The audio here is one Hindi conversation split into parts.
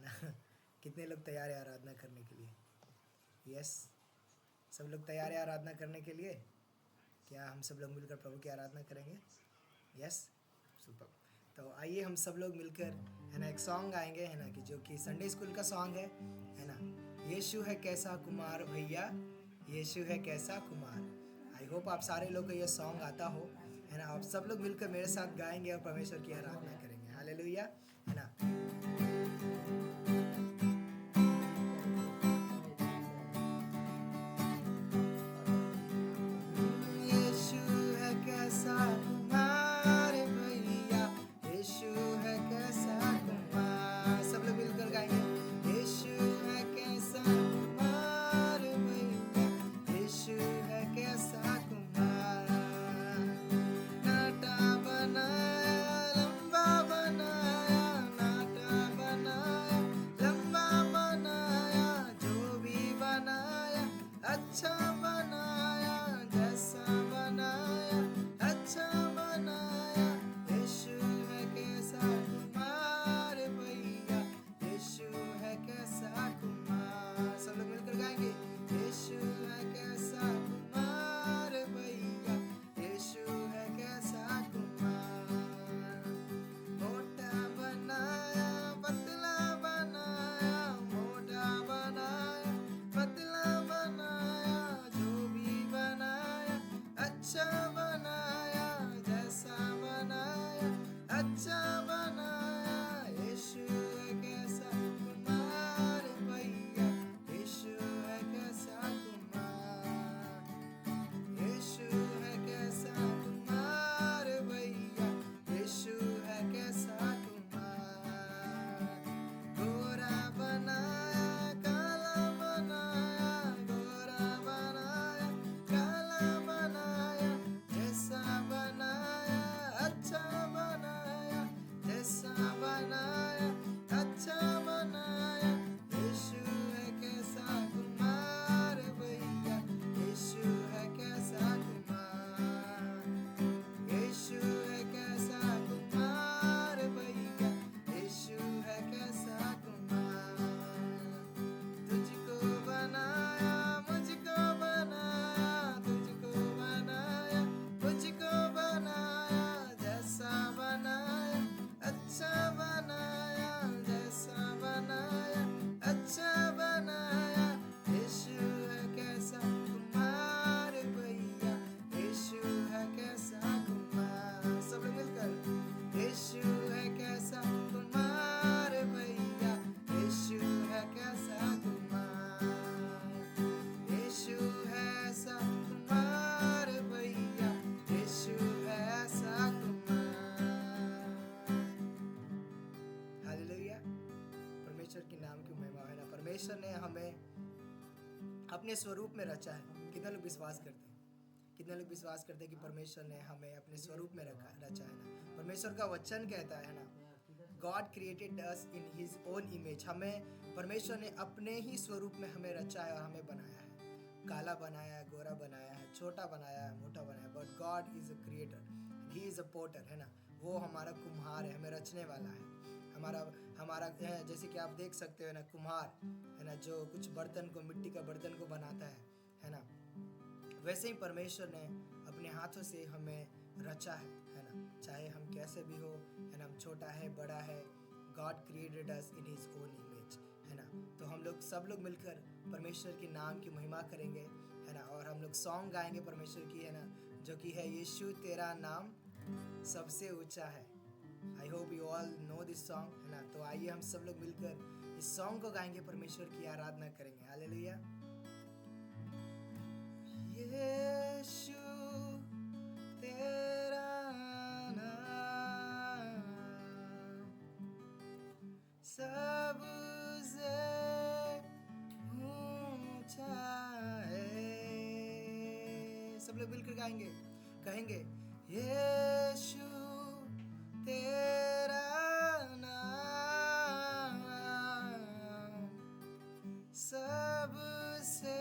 ना। कितने लोग तैयार है आराधना करने के लिए? यस, सब लोग तैयार है आराधना करने के लिए? क्या हम सब लोग मिलकर प्रभु की आराधना करेंगे? Yes, super. तो आइए हम सब लोग मिलकर है ना एक सॉन्ग गाएंगे, है ना, कि जो कि संडे स्कूल का सॉन्ग है ना, यीशु है कैसा कुमार भैया, यीशु है कैसा कुमार। आई होप आप सारे लोग को ये सॉन्ग आता हो, है ना। आप सब लोग मिलकर मेरे साथ गाएंगे और परमेश्वर की आराधना करेंगे। हालेलुया, है ना। यीशु है कैसा कुमार भैया, यीशु है कैसा कुमार। सब लोग मिलकर गाएंगे, यीशु है कैसा कुमार भैया, यीशु है कैसा कुमार। नाटा बनाया लंबा बनाया, नाटा बनाया लंबा बनाया, जो भी बनाया अच्छा बनाया, जैसा बनाया अच्छा बनाया। यीशु है कैसा कुमार भैया, यीशु है कैसा कुमार। सब लोग मिलकर गाएंगे, यीशु है कैसा कुमार भैया, यीशु है कैसा कुमार। मोटा बनाया पतला बनाया, मोटा बनाया पतला बनाया, जो भी बनाया अच्छा बनाया, जैसा बनाया अच्छा बनाया। यीशु है कैसा कुमार भैया, यीशु है कैसा कुमार, यीशु है कैसा कुमार भैया, यीशु है कैसा कुमार। गोरा बनाया काला बनाया, गोरा बनाया काला बनाया, जैसा बनाया अच्छा बनाया, जैसा बनाया अच्छा बनाया। यीशु है कैसा कुमार भैया, यीशु है कैसा कुमार, यीशु है कैसा कुमार भैया, यीशु है कैसा कुमार। तुझको बनाया मुझको बनाया, तुझको बनाया मुझको बनाया, जैसा बनाया अच्छा बनाया, जैसा बनाया अच्छा बनाया। यीशु है कैसा कुमार भैया, यीशु है कैसा कुमार। सब लोग मिलकर, यीशु है कैसा कुमार भैया, यीशु है कैसा कुमार, यीशु है ऐसा कुमार भैया, यीशु है ऐसा कुमार। हालेलुया, परमेश्वर के नाम की महिमा है ना। परमेश्वर ने हमें अपने स्वरूप में रचा है। कितने लोग विश्वास करते हैं? कितने लोग विश्वास करते हैं कि परमेश्वर ने हमें अपने स्वरूप में रचा है ना। परमेश्वर का वचन कहता है ना, God created us in his own image. हमें परमेश्वर ने अपने ही स्वरूप में हमें रचा है और हमें बनाया है। काला बनाया है, गोरा बनाया है, छोटा बनाया है, मोटा बनाया है, but God is a creator, he is a potter, है ना। वो हमारा कुम्हार है, हमें रचने वाला है। हमारा हमारा जैसे कि आप देख सकते हो ना, कुम्हार है ना, जो कुछ बर्तन को, मिट्टी का बर्तन को बनाता है ना। वैसे ही परमेश्वर ने अपने हाथों से हमें रचा है ना। चाहे हम कैसे भी हो, है ना, हम छोटा है बड़ा है, God created us in his own image, है ना। तो हम लोग सब लोग मिलकर परमेश्वर के नाम की महिमा करेंगे, है ना। और हम लोग सॉन्ग गाएंगे परमेश्वर की, है ना, जो कि है यीशु तेरा नाम सबसे ऊंचा है। I hope you all know this song, है ना। तो आइए हम सब लोग मिलकर इस सॉन्ग को गाएंगे, परमेश्वर की आराधना करेंगे। हालेलुया। यीशु तेरा नाम सबसे ऊंचा है। सब लोग मिलकर गाएंगे, कहेंगे, यीशु तेरा नाम सबसे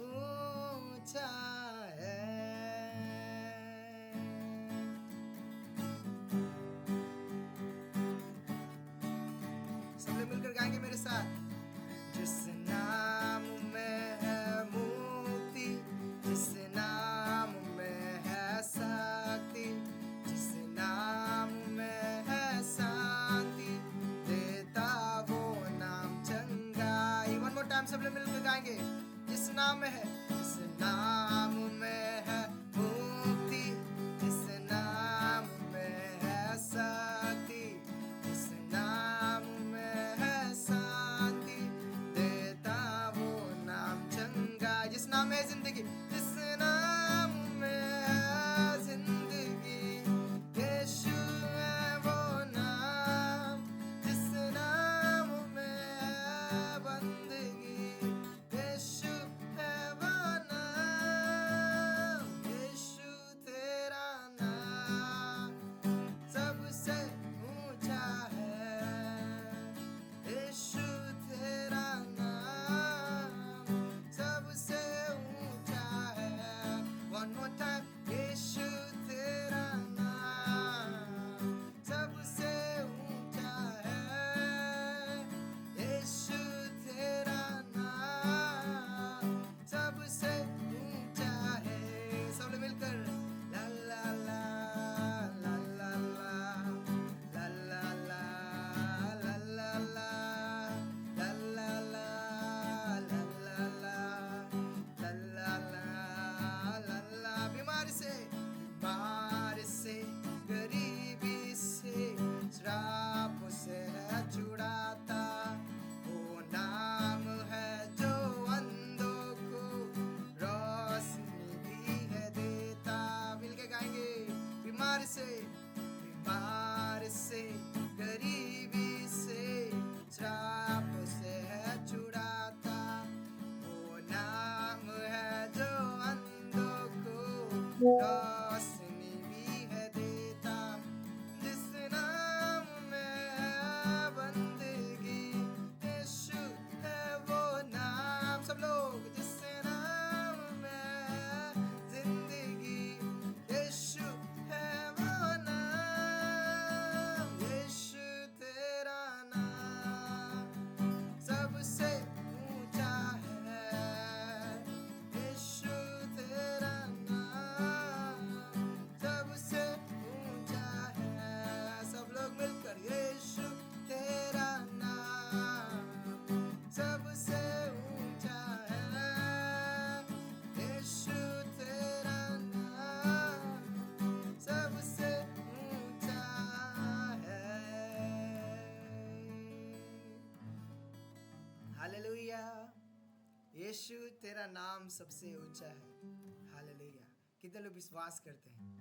ऊंचा है। सब साथ, जिस नाम में है मुक्ति, जिस नाम में है शक्ति, जिस नाम में है शांति, देता वो नाम चंगाई। वन मोर टाइम सब लोग मिलकर गाएंगे। जिस नाम में है, जिस नाम में है मुक्ति, जिस नाम में है शक्ति, जिस नाम में है शांति, देता वो नाम चंगा। जिस नाम में है जिंदगी, जिस नाम में है जिंदगी, यीशु है वो नाम। जिस नाम में है बंदगी, यीशु है वो नाम। यीशु तेरा नाम सबसे ऊंचा है। यीशु तेरा नाम सबसे ऊंचा है। वन मोर टाइम, यीशु तेरा नाम सबसे ऊंचा है। यीशु तेरा नाम सबसे ऊंचा है। सब लोग मिलकर ला ला ला ला ला ला ला ला ला ला ला ला ला ला ला ला ला ला ला। बीमारी से गरीबी से श्राप से है छुड़ाता, वो नाम है जो अंधों को रोशनी भी है देता। मिलके गाएंगे। बीमारी से गरीबी से श्राप से है छुड़ाता, वो नाम है जो अंधों को रोशनी भी है देता। जिस नाम में है बंदगी, यीशु है वो नाम। सब लोग, जिस नाम में है जिंदगी, यीशु है वो नाम। यीशु तेरा नाम सबसे ऊंचा है। यीशु तेरा नाम सबसे ऊंचा है। सब लोग मिलकर, यीशु तेरा नाम सबसे ऊंचा है। यीशु तेरा नाम सबसे ऊंचा है। हालेलुया। यीशु तेरा नाम सबसे ऊंचा है। हालेलुया। कितने लोग विश्वास करते हैं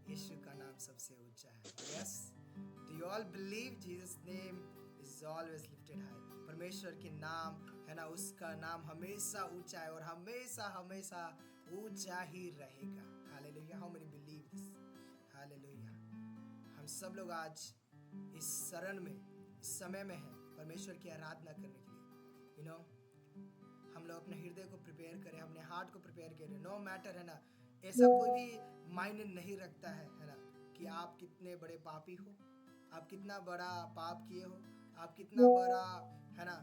यीशु का नाम सबसे ऊंचा है? Yes, do you all believe Jesus name is always lifted high? परमेश्वर की नाम है ना, उसका नाम हमेशा ऊंचा है और हमेशा हमेशा ऊंचा ही रहेगा। Hallelujah. How many believe this? Hallelujah. हम सब लोग आज इस शरण में, इस समय में है परमेश्वर की आराधना करने के लिए। यू नो, हम लोग अपने हृदय को प्रिपेयर करें, अपने हार्ट को प्रिपेयर करें। नो मैटर, है ना, ऐसा कोई भी मायने नहीं रखता है ना, कि आप कितने बड़े पापी हो, आप कितना बड़ा पाप किए हो, आप कितना बड़ा, है ना,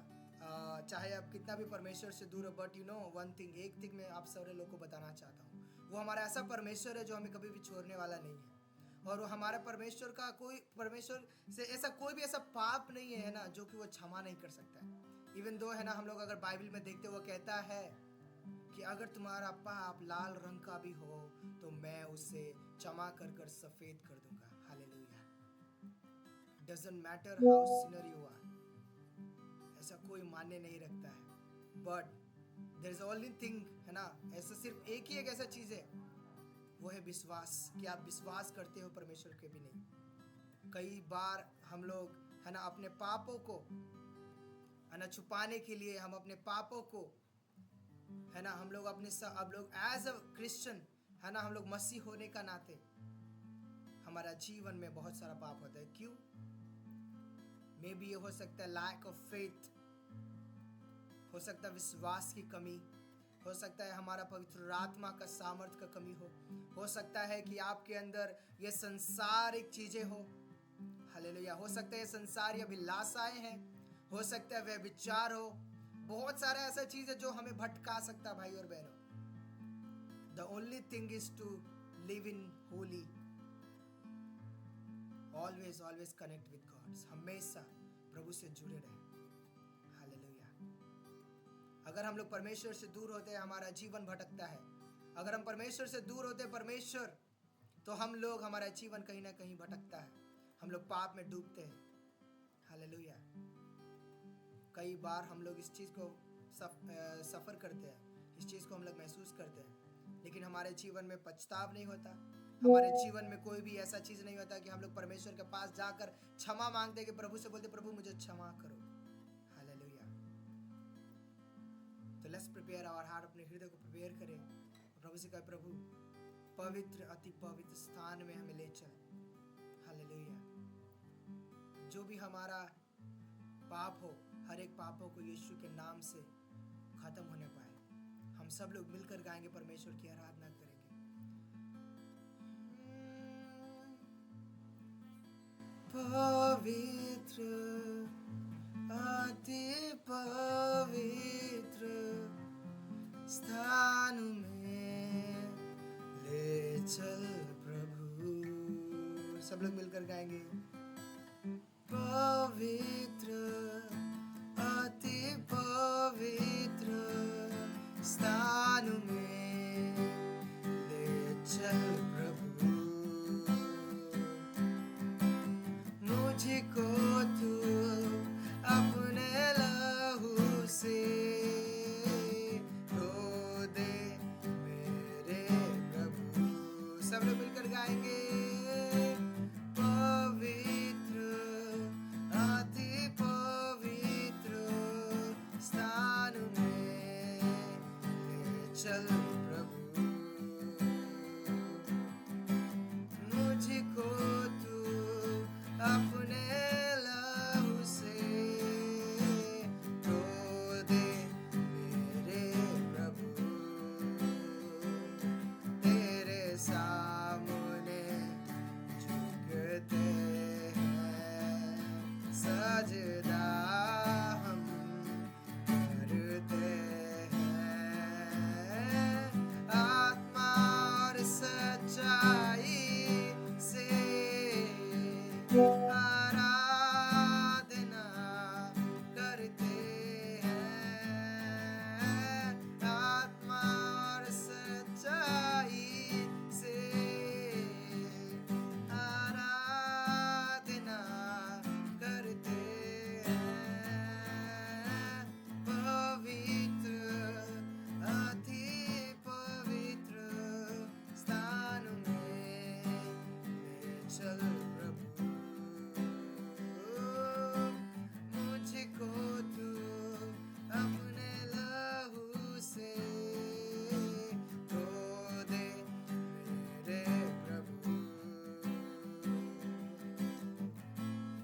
चाहे आप कितना भी परमेश्वर से दूर हो। But you know one thing, एक थिंग मैं आप सारे लोग को बताना चाहता हूँ, वो हमारा ऐसा परमेश्वर है जो हमें कभी भी छोड़ने वाला नहीं है। और वो हमारा परमेश्वर का कोई, परमेश्वर से ऐसा कोई भी ऐसा पाप नहीं है ना, जो कि वो क्षमा नहीं कर सकता है। इवन दो, है ना, हम लोग अगर बाइबल में देखते, वो कहता है कि अगर तुम्हारा पाप लाल रंग का भी हो तो मैं उसे क्षमा कर कर सफेद कर दूंगा। Hallelujah. Doesn't matter how sinner you are, ऐसा कोई मान्य नहीं रखता है। But there is only thing, है ना, ऐसा सिर्फ एक ही एक ऐसा चीज है, वो है विश्वास, कि आप विश्वास करते हो परमेश्वर के भी नहीं। कई बार हम लोग, है ना, अपने पापों को, है ना, छुपाने के लिए, हम अपने पापों को, है ना, हम लोग अपने अब लोग एज अ क्रिश्चियन, है ना, हम लोग मसीह होने का नाते हमारा जीवन में बहुत सारा पाप होता है। क्यों? मे बी ये हो सकता है लैक ऑफ फेथ, हो सकता है विश्वास की कमी, हो सकता है हमारा पवित्र आत्मा का सामर्थ्य का कमी हो सकता है कि आपके अंदर ये संसारिक चीजें हो। हालेलुया। हो सकता है ये संसारी अभिलाषाएं हैं, हो सकता है वह विचार हो, बहुत सारा ऐसा चीज है जो हमें भटका सकता है भाई और बहनों। The only thing is to live in holy, always always connect with God, हमेशा प्रभु से जुड़े रहे। हालेलुया। अगर हम लोग परमेश्वर से दूर होते हैं हमारा जीवन भटकता है। अगर हम परमेश्वर से दूर होते हैं परमेश्वर, तो हम लोग, हमारा जीवन कहीं ना कहीं भटकता है, हम लोग पाप में डूबते हैं। हालेलुया। कई बार हम लोग इस चीज़ को सफ़र करते हैं, इस चीज़ को हम लोग महसूस करते हैं, लेकिन हमारे जीवन में पछताव नहीं होता, हमारे जीवन में कोई भी ऐसा चीज़ नहीं होता कि हम लोग परमेश्वर के पास जाकर क्षमा मांगते, कि प्रभु से बोलते प्रभु मुझे क्षमा करो। हालेलुया। तो लेट्स प्रिपेयर आवर हार्ट, अपने हृदय को प्रिपेयर करें, प्रभु से कहे प्रभु पवित्र अति पवित्र स्थान में हमें ले चल। हालेलुया। जो भी हमारा पाप हो, हर एक पापों को यीशु के नाम से खत्म होने पाए। हम सब लोग मिलकर गाएंगे, परमेश्वर की आराधना करेंगे। पवित्र अति पवित्र स्थान में ले चल प्रभु। सब लोग मिलकर गाएंगे। पवित्र अति पवित्र स्थान में ले चल प्रभु, मुझको तू अपने लहू से धो दे मेरे प्रभु। सब लोग मिलकर गाएंगे। पवित्र अति पवित्र स्थान में ले चल प्रभु, मुझको तू अपने लहू से धो दे मेरे प्रभु। तेरे सामने झुकते हैं, सजदा हम करते हैं, आत्मा और सच्चाई से आराधना करते हैं, आत्मा और सच्चाई से आराधना करते हैं। पवित्र अति पवित्र स्थान में ले चल प्रभु, मुझको तू अपने लहू से धो दे मेरे प्रभु।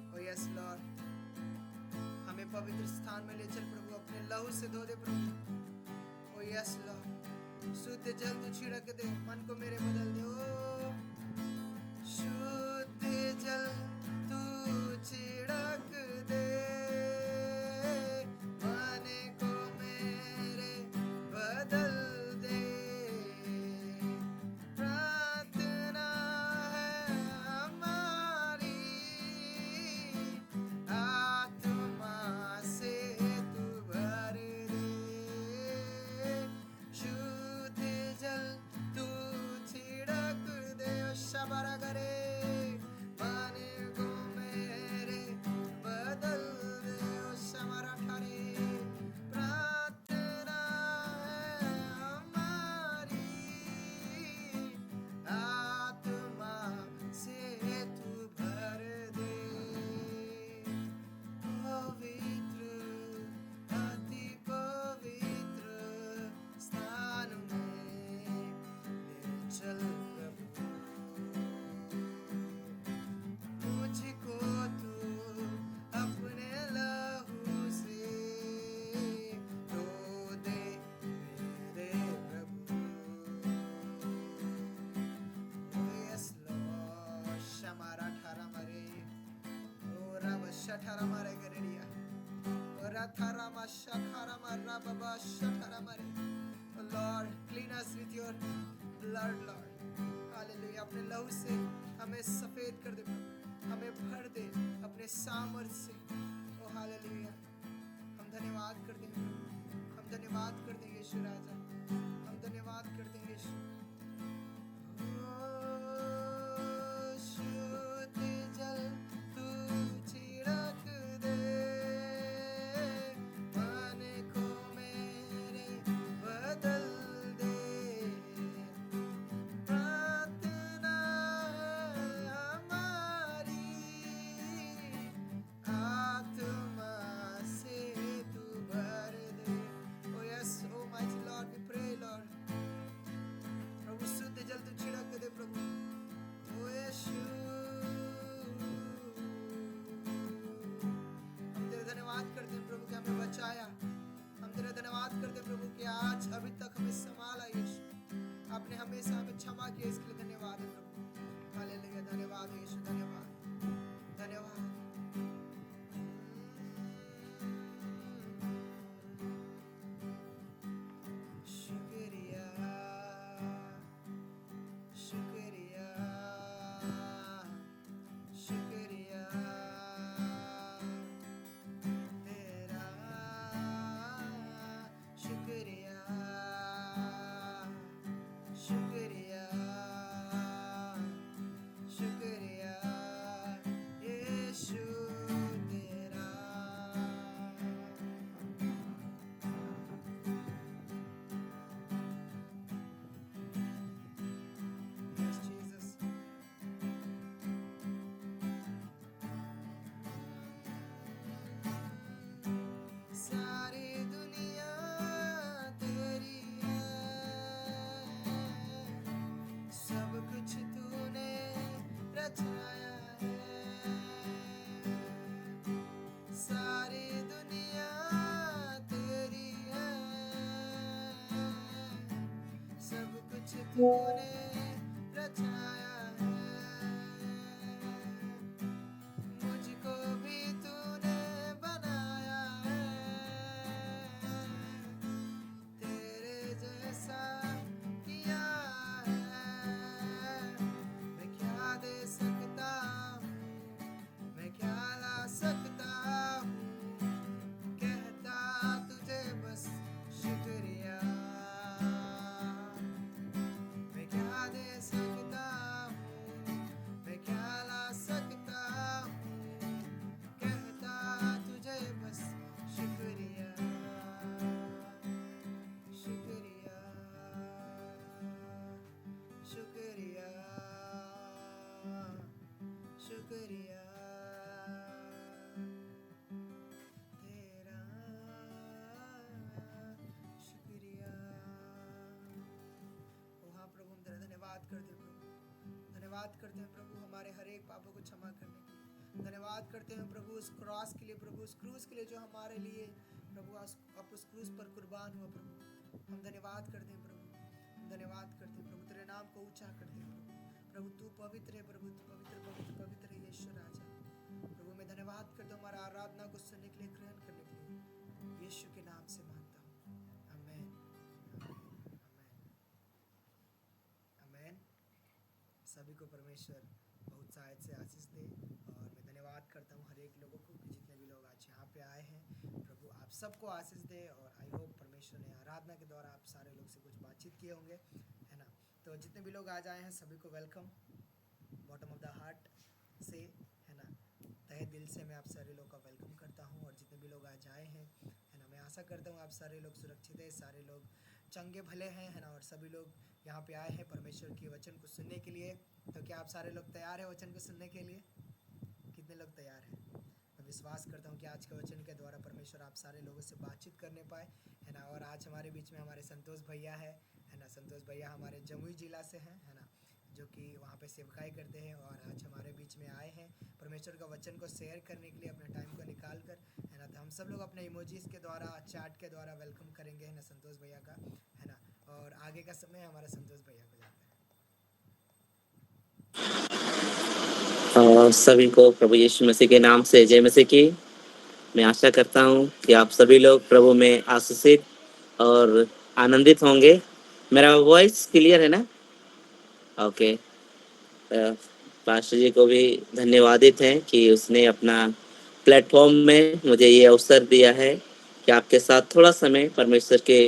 ओ यस लॉर्ड, हमें पवित्र स्थान में ले चल प्रभु, अपने लहू से धो दे प्रभु। ओ यस लॉर्ड, शुद्ध जल तू छिड़क दे, मन को मेरे बदल दे। ओ शुद्ध जल तू छिड़क दे, मन को मेरे बदल दे। प्रार्थना है हमारी, आत्मा से तू भर दे, शुद्ध जल तू छिड़क दे। शबरा करे, मन को मेरे बदल दे। ओ शमरा ठारे, प्रार्थना है हमारी, आत्मा से तू भर दे। पवित्र अति पवित्र स्थान में ले चल प्रभु, मुझको तू अपने लहू से धो दे मेरे प्रभु। ओ यस लॉर्ड, शमारा ठारा मरे, ओ रब शठारा मारे गरेड़िया। Lord, clean us with your blood, Lord. Hallelujah. अपने लहू से हमें सफेद कर दे प्रभु, हमें भर दे अपने सामर्थ से। ओ हालेलुया, हम धन्यवाद कर दें प्रभु, हम धन्यवाद कर दें यीशु राजा, हम धन्यवाद कर दें यीशु। शुद्ध जल तू छिड़क दे, मन को मेरे बदल दे। प्रार्थना हमारी आत्मा से तू भर दे। Oh yes, oh mighty Lord, we pray Lord. प्रभु शुद्ध जल तू छिड़क दे प्रभु। ओ यीशु, हम तेरे धन्यवाद करते हैं प्रभु कि हमें बचाया। हम तेरे धन्यवाद करते हैं प्रभु कि आज अभी तक हमें संभाला यीशु, आपने हमेशा हमें क्षमा किया, इसके लिए धन्यवाद है प्रभु। हालेलुया, धन्यवाद है यीशु, धन्यवाद, धन्यवाद। शुक्रिया, शुक्रिया, शुक्रिया तेरा, शुक्रिया, शुक्रिया, शुक्रिया यीशु तेरा। Yes, Jesus. सारी दुनिया तेरी है, सब कुछ तूने रचाया है। सारी दुनिया तेरी है, सब कुछ तूने रचाया है। मुझको भी तूने बनाया है, तेरे जैसा किया है। मैं क्या दे सकता हूँ, मैं क्या ला सकता हूँ, कहता तुझे बस शुक्रिया। मैं क्या दे सकता हूँ, मैं क्या ला सकता हूँ, कहता तुझे बस शुक्रिया, शुक्रिया, शुक्रिया, शुक्रिया तेरा, शुक्रिया। ओ हाँ प्रभु, हम तेरा धन्यवाद करते हैं प्रभु, धन्यवाद करते हैं प्रभु हमारे हर एक पापों को क्षमा करने के लिए। धन्यवाद करते हैं प्रभु उस क्रॉस के लिए, प्रभु उस क्रूस के लिए जो हमारे लिए प्रभु आप उस क्रूस पर कुर्बान हुआ प्रभु। हम धन्यवाद करते हैं प्रभु, हम धन्यवाद करते हैं प्रभु, तेरे नाम को ऊंचा करते हैं प्रभु। प्रभु तू पवित्र है प्रभु, तू पवित्र पवित्र पवित्र है यीशु राजा। प्रभु मैं धन्यवाद करता हूँ हमारा आराधना को सुनने के लिए, ग्रहण करने के लिए, यीशु के नाम से मांगता हूँ, आमेन, आमेन, आमेन। सभी को परमेश्वर बहुत शायद से आशीष दे। और मैं धन्यवाद करता हूँ हर एक लोगों को कि जितने भी लोग आज यहाँ पे आए हैं, प्रभु आप सबको आशीष दे। और आई होप परमेश्वर ने आराधना के द्वारा आप सारे लोग से कुछ बातचीत किए होंगे, है ना। तो जितने भी लोग आज आए हैं सभी को welcome, bottom of the heart से, है ना, तहे दिल से मैं आप सारे लोग का वेलकम करता हूँ। और जितने भी लोग आज आए हैं, है ना, मैं आशा करता हूँ आप सारे लोग सुरक्षित है, सारे लोग चंगे भले हैं, है ना। और सभी लोग यहाँ पे आए हैं परमेश्वर के वचन को सुनने के लिए। तो क्या आप सारे लोग तैयार हैं वचन को सुनने के लिए? कितने लोग तैयार हैं? मैं विश्वास करता हूँ कि आज के वचन के द्वारा परमेश्वर आप सारे लोगों से बातचीत करने पाए, है ना। और आज हमारे बीच में हमारे संतोष भैया है ना। संतोष भैया हमारे जमुई जिला से हैं, है ना, जो कि वहाँ पे सेवकाई करते हैं। और आज हमारे बीच में आए हैं परमेश्वर का वचन को शेयर करने के लिए, अपने टाइम को निकाल कर, है ना। तो हम सब लोग अपने इमोजीज के द्वारा, चैट के द्वारा वेलकम करेंगे, है ना, संतोष भैया का, है ना। और आगे का समय हमारे संतोष भैया को जाता है। सभी को प्रभु यीशु मसीह के नाम से जय मसीह की। मैं आशा करता हूँ कि आप सभी लोग प्रभु में आशीषित और आनंदित होंगे। मेरा वॉइस क्लियर है ना? ओके। पास्टर जी को भी धन्यवादित हैं कि उसने अपना प्लेटफॉर्म में मुझे ये अवसर दिया है कि आपके साथ थोड़ा समय परमेश्वर के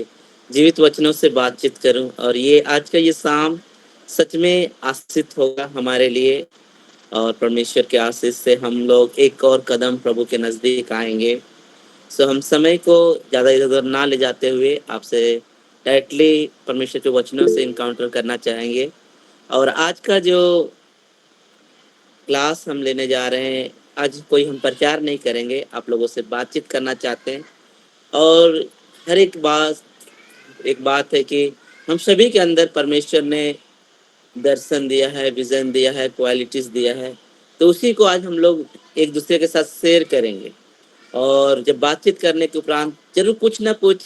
जीवित वचनों से बातचीत करूं। और ये आज का ये शाम सच में आशीषित होगा हमारे लिए, और परमेश्वर के आशीष से हम लोग एक और कदम प्रभु के नज़दीक आएंगे। सो हम समय को ज़्यादा इधर उधर ना ले जाते हुए आपसे डायरेक्टली परमेश्वर के वचनों से इनकाउंटर करना चाहेंगे। और आज का जो क्लास हम लेने जा रहे हैं, आज कोई हम प्रचार नहीं करेंगे, आप लोगों से बातचीत करना चाहते हैं। और हर एक बात है कि हम सभी के अंदर परमेश्वर ने दर्शन दिया है, विजन दिया है, क्वालिटीज दिया है, तो उसी को आज हम लोग एक दूसरे के साथ शेयर करेंगे। और जब बातचीत करने के उपरांत जरूर कुछ ना कुछ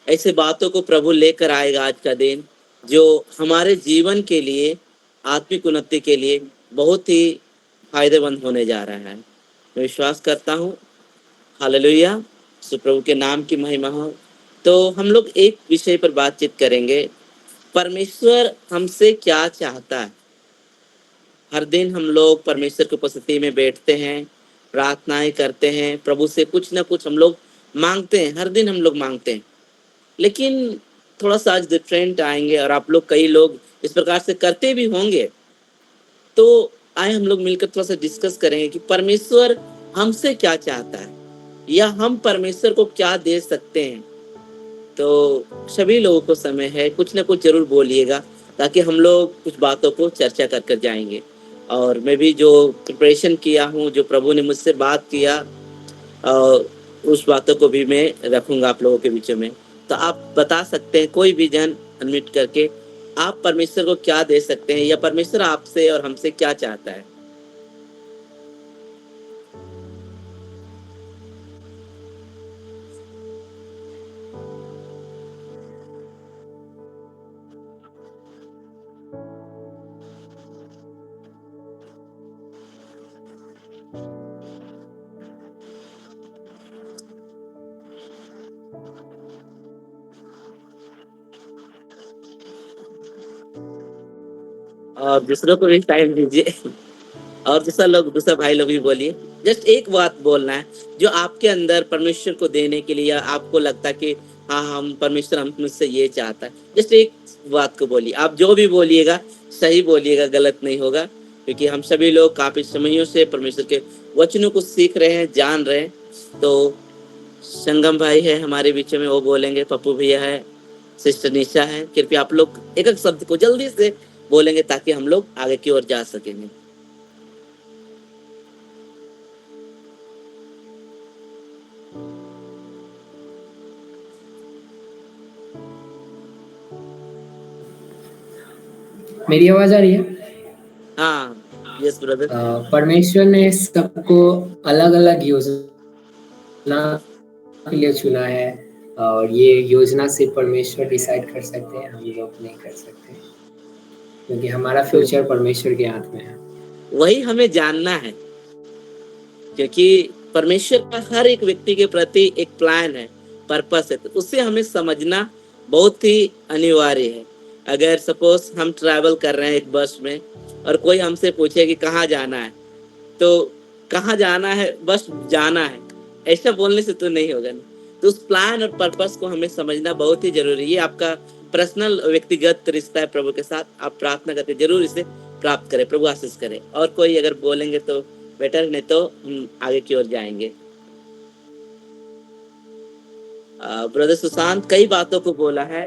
ऐसे बातों को प्रभु लेकर आएगा आज का दिन, जो हमारे जीवन के लिए, आत्मिक उन्नति के लिए बहुत ही फायदेमंद होने जा रहा है। मैं विश्वास करता हूँ। हालेलुया। सो प्रभु के नाम की महिमा हो। तो हम लोग एक विषय पर बातचीत करेंगे, परमेश्वर हमसे क्या चाहता है। हर दिन हम लोग परमेश्वर की उपस्थिति में बैठते हैं, प्रार्थनाएं करते हैं, प्रभु से कुछ ना कुछ हम लोग मांगते हैं, हर दिन हम लोग मांगते हैं। लेकिन थोड़ा सा आज डिफरेंट आएंगे, और आप लोग कई लोग इस प्रकार से करते भी होंगे। तो आए हम लोग मिलकर थोड़ा सा डिस्कस करेंगे कि परमेश्वर हमसे क्या चाहता है, या हम परमेश्वर को क्या दे सकते हैं। तो सभी लोगों को समय है, कुछ ना कुछ जरूर बोलिएगा, ताकि हम लोग कुछ बातों को चर्चा कर कर जाएंगे। और मैं भी जो प्रिपरेशन किया हूँ, जो प्रभु ने मुझसे बात किया, और उस बातों को भी मैं रखूंगा आप लोगों के बीच में। तो आप बता सकते हैं, कोई भी जन अनम्यूट करके, आप परमेश्वर को क्या दे सकते हैं, या परमेश्वर आपसे और हमसे क्या चाहता है। और दूसरों को भी टाइम दीजिए। और दूसरा भाई लोग भी बोलिए। जस्ट एक बात बोलना है जो आपके अंदर परमेश्वर को देने के लिए, आपको लगता है कि हाँ, हम परमेश्वर हम मुझसे ये चाहता है। जस्ट एक बात को बोलिए। आप जो भी बोलिएगा सही बोलिएगा, गलत नहीं होगा, क्योंकि हम सभी लोग काफी समयों से परमेश्वर के वचनों को सीख रहे हैं, जान रहे हैं। तो संगम भाई है हमारे बीच में, वो बोलेंगे। पप्पू भैया है, सिस्टर निशा है। कृपया आप लोग एक एक शब्द को जल्दी से बोलेंगे, ताकि हम लोग आगे की ओर जा सकेंगे। मेरी आवाज आ रही है? हाँ, यस ब्रदर। परमेश्वर ने सबको अलग अलग योजना के लिए चुना है, और ये योजना सिर्फ परमेश्वर डिसाइड कर सकते हैं, हम लोग नहीं कर सकते, क्योंकि हमारा फ्यूचर परमेश्वर के हाथ में है। वही हमें जानना है, क्योंकि परमेश्वर का हर एक व्यक्ति के प्रति एक प्लान है, पर्पस है, तो उसे हमें समझना बहुत ही अनिवार्य है। अगर सपोज हम ट्रैवल कर रहे हैं एक बस में, और कोई हमसे पूछे कि कहाँ जाना है, तो कहाँ जाना है, बस जाना है, ऐसा बोलने से तो नहीं होगा ना। तो उस प्लान और पर्पस को हमें समझना बहुत ही जरूरी है। ये आपका पर्सनल व्यक्तिगत रिश्ता है प्रभु के साथ। आप प्रार्थना करके जरूर इसे प्राप्त करें, प्रभु आशीष करे। और कोई अगर बोलेंगे तो बेटर, नहीं तो हम आगे की ओर जाएंगे। ब्रदर सुशांत कई बातों को बोला है,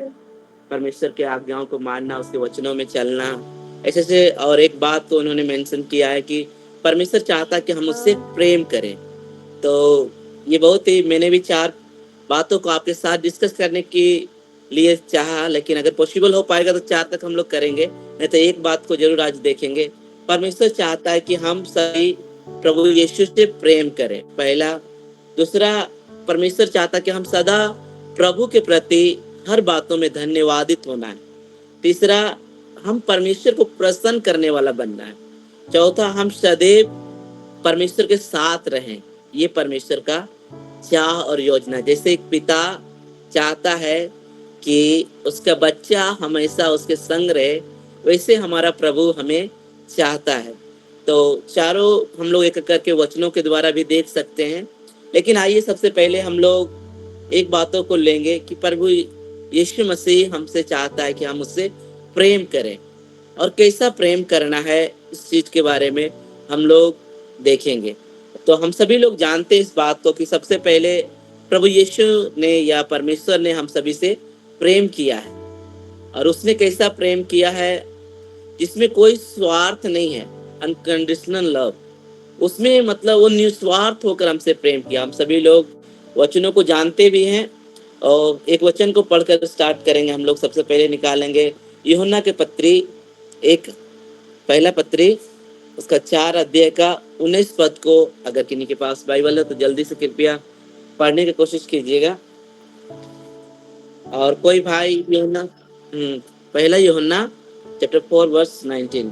परमेश्वर के आज्ञाओं को मानना, उसके वचनों में चलना, ऐसे से। और एक बात तो उन्होंने मेंशन किया है कि परमेश्वर चाहता है कि हम उससे प्रेम करें। तो ये बहुत ही, मैंने भी 4 बातों को आपके साथ डिस्कस करने के लिए चाहा, लेकिन अगर पॉसिबल हो पाएगा तो 4 तक हम लोग करेंगे, नहीं तो एक बात को जरूर आज देखेंगे। परमेश्वर चाहता है कि हम सभी प्रभु यीशु से प्रेम करें, पहला। दूसरा, परमेश्वर चाहता है कि हम सदा प्रभु के प्रति हर बातों में धन्यवादित होना है। तीसरा, हम परमेश्वर को प्रसन्न करने वाला बनना है। चौथा, हम सदैव परमेश्वर के साथ रहें, ये परमेश्वर का चाह और योजना। जैसे एक पिता चाहता है कि उसका बच्चा हमेशा उसके संग रहे, वैसे हमारा प्रभु हमें चाहता है। तो चारों हम लोग एक एक करके वचनों के द्वारा भी देख सकते हैं। लेकिन आइए सबसे पहले हम लोग एक बातों को लेंगे कि प्रभु यीशु मसीह हमसे चाहता है कि हम उससे प्रेम करें, और कैसा प्रेम करना है इस चीज के बारे में हम लोग देखेंगे। तो हम सभी लोग जानते हैं इस बात को कि सबसे पहले प्रभु यीशु ने या परमेश्वर ने हम सभी से प्रेम किया है, और उसने कैसा प्रेम किया है जिसमें कोई स्वार्थ नहीं है, अनकंडीशनल लव। उसमें मतलब वो निस्वार्थ होकर हमसे प्रेम किया। हम सभी लोग वचनों को जानते भी हैं, और एक वचन को पढ़कर स्टार्ट करेंगे हम लोग। सबसे पहले निकालेंगे यूहन्ना के पत्री, एक पहला पत्री, उसका 4 अध्याय का 19 पद को। अगर किन्हीं के पास बाइबल है तो जल्दी से कृपया पढ़ने की कोशिश कीजिएगा। और कोई भाई यूहन्ना पहला यूहन्ना चैप्टर 4 वर्स 19,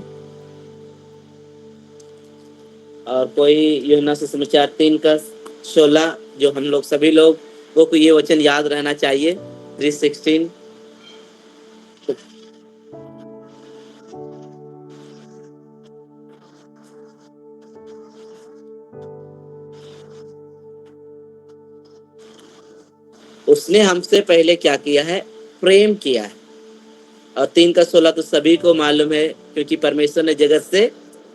और कोई यूहन्ना से समाचार 3 का 16, जो हम लोग सभी लोग को ये वचन याद रहना चाहिए, 3:16। उसने हमसे पहले क्या किया है? प्रेम किया है। और 3 का 16 तो सभी को मालूम है, क्योंकि परमेश्वर ने जगत से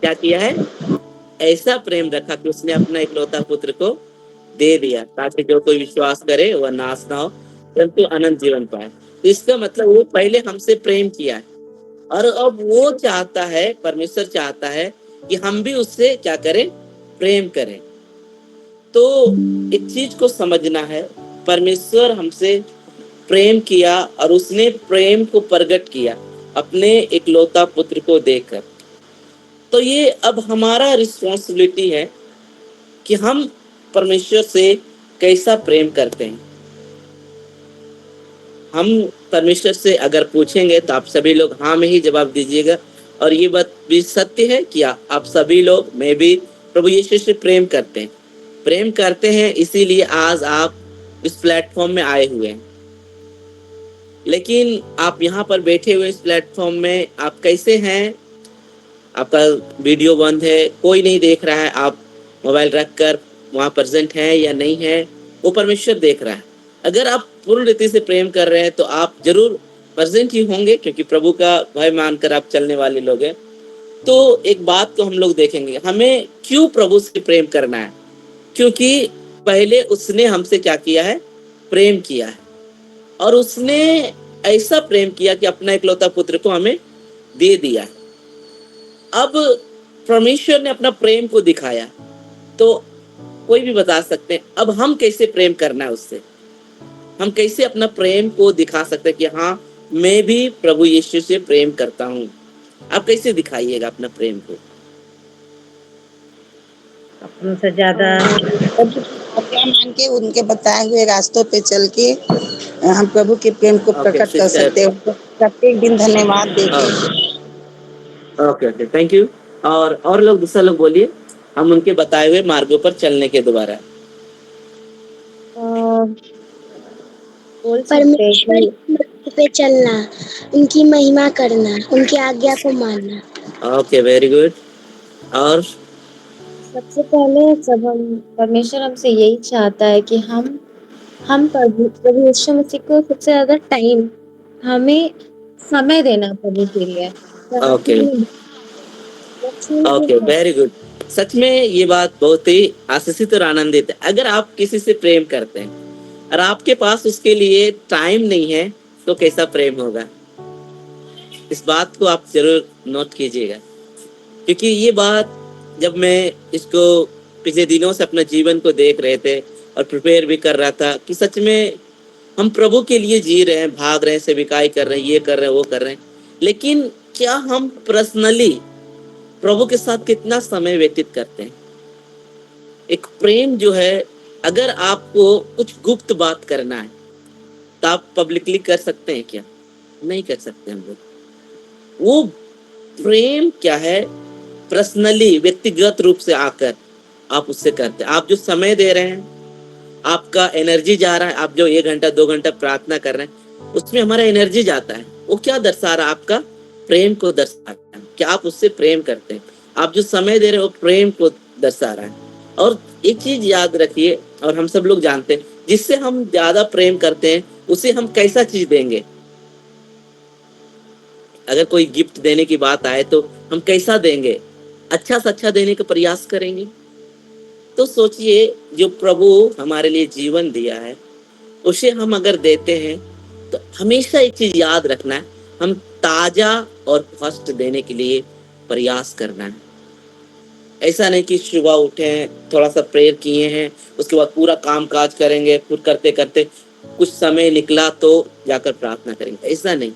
क्या किया है? ऐसा प्रेम रखा कि उसने अपना इकलौता पुत्र को दे दिया, ताकि जो कोई विश्वास करे वह नाश ना हो परंतु अनंत जीवन पाए। तो इसका मतलब वो पहले हमसे प्रेम किया है, और अब वो चाहता है, परमेश्वर चाहता है कि हम भी उससे क्या करें? प्रेम करें। तो एक चीज को समझना है, परमेश्वर हमसे प्रेम किया और उसने प्रेम को प्रकट किया अपने इकलौता पुत्र को देकर। तो ये अब हमारा रिस्पॉन्सिबिलिटी है कि हम परमेश्वर से कैसा प्रेम करते हैं। हम परमेश्वर से अगर पूछेंगे तो आप सभी लोग हाँ में ही जवाब दीजिएगा। और ये बात भी सत्य है कि आप सभी लोग, मैं भी प्रभु यीशु से प्रेम करते हैं, इसीलिए आज आप इस प्लेटफॉर्म में आए हुए हैं। लेकिन आप यहाँ पर बैठे हुए इस प्लेटफॉर्म में आप कैसे हैं? आपका वीडियो बंद है, कोई नहीं देख रहा है, आप मोबाइल रखकर वहाँ प्रेजेंट हैं या नहीं है, वो परमेश्वर देख रहा है। अगर आप पूर्ण रीति से प्रेम कर रहे हैं तो आप जरूर प्रेजेंट ही होंगे, क्योंकि प्रभु का भय मानकर आप चलने वाले लोग हैं। तो एक बात को हम लोग देखेंगे, हमें क्यों प्रभु से प्रेम करना है? क्योंकि पहले उसने हमसे क्या किया है? प्रेम किया है, और उसने ऐसा प्रेम किया कि अपना इकलौता पुत्र को हमें दे दिया। अब परमेश्वर ने अपना प्रेम को दिखाया, तो कोई भी बता सकते हैं अब हम कैसे प्रेम करना है उससे, हम कैसे अपना प्रेम को दिखा सकते हैं कि हाँ मैं भी प्रभु यीशु से प्रेम करता हूँ। आप कैसे दिखाइएगा अपना प्रेम को? अपनों से ज्यादा आज्ञा मान के उनके बताए हुए रास्तों पे चल के हम प्रभु के प्रेम को प्रकट कर सकते हैं, प्रत्येक दिन धन्यवाद देके। Okay, thank you. और लोग, दूसरा लोग बोलिए, हम उनके बताए हुए मार्गों पर चलने के द्वारा परमेश्वर पे चलना, उनकी महिमा करना, उनकी आज्ञा को मानना। Okay, very good. और सबसे पहले जब हम परमेश्वर हमसे यही चाहता है कि हम प्रभु यीशु मसीह को सबसे ज्यादा टाइम, हमें समय देना प्रभु के लिए। Okay, very good. सच में ये बात बहुत ही आशीषित और आनंदित है। अगर आप किसी से प्रेम करते हैं और आपके पास उसके लिए टाइम नहीं है तो कैसा प्रेम होगा? इस बात को आप जरूर नोट कीजिएगा, क्योंकि ये बात जब मैं इसको पिछले दिनों से अपने जीवन को देख रहे थे और प्रिपेयर भी कर रहा था कि सच में हम प्रभु के लिए जी रहे हैं, भाग रहे हैं, सेविकाई कर रहे हैं, ये कर रहे हैं, वो कर रहे हैं, लेकिन क्या हम पर्सनली प्रभु के साथ कितना समय व्यतीत करते हैं? एक प्रेम जो है, अगर आपको कुछ गुप्त बात करना है तो आप पब्लिकली कर सकते हैं क्या? नहीं कर सकते हम लोग। वो प्रेम क्या है? पर्सनली, व्यक्तिगत रूप से आकर आप उससे करते हैं। आप जो समय दे रहे हैं, आपका एनर्जी जा रहा है, आप जो 1 घंटा 2 घंटा प्रार्थना कर रहे हैं उसमें हमारा एनर्जी जाता है, वो क्या दर्शा रहा है? आपका प्रेम को दर्शा रहा है, क्या आप उससे प्रेम करते हैं, आप जो समय दे रहे हो प्रेम को दर्शा रहा है। और एक चीज याद रखिए, और हम सब लोग जानते हैं, जिससे हम ज्यादा प्रेम करते हैं उसे हम कैसा चीज देंगे। अगर कोई गिफ्ट देने की बात आए तो हम कैसा देंगे, अच्छा से अच्छा देने का प्रयास करेंगे। तो सोचिए, जो प्रभु हमारे लिए जीवन दिया है उसे हम अगर देते हैं तो हमेशा एक चीज याद रखना है, हम ताजा और फर्स्ट देने के लिए प्रयास करना है। ऐसा नहीं कि सुबह उठे हैं, थोड़ा सा प्रेयर किए हैं, उसके बाद पूरा काम काज करेंगे, फिर करते करते कुछ समय निकला तो जाकर प्रार्थना करेंगे, ऐसा नहीं।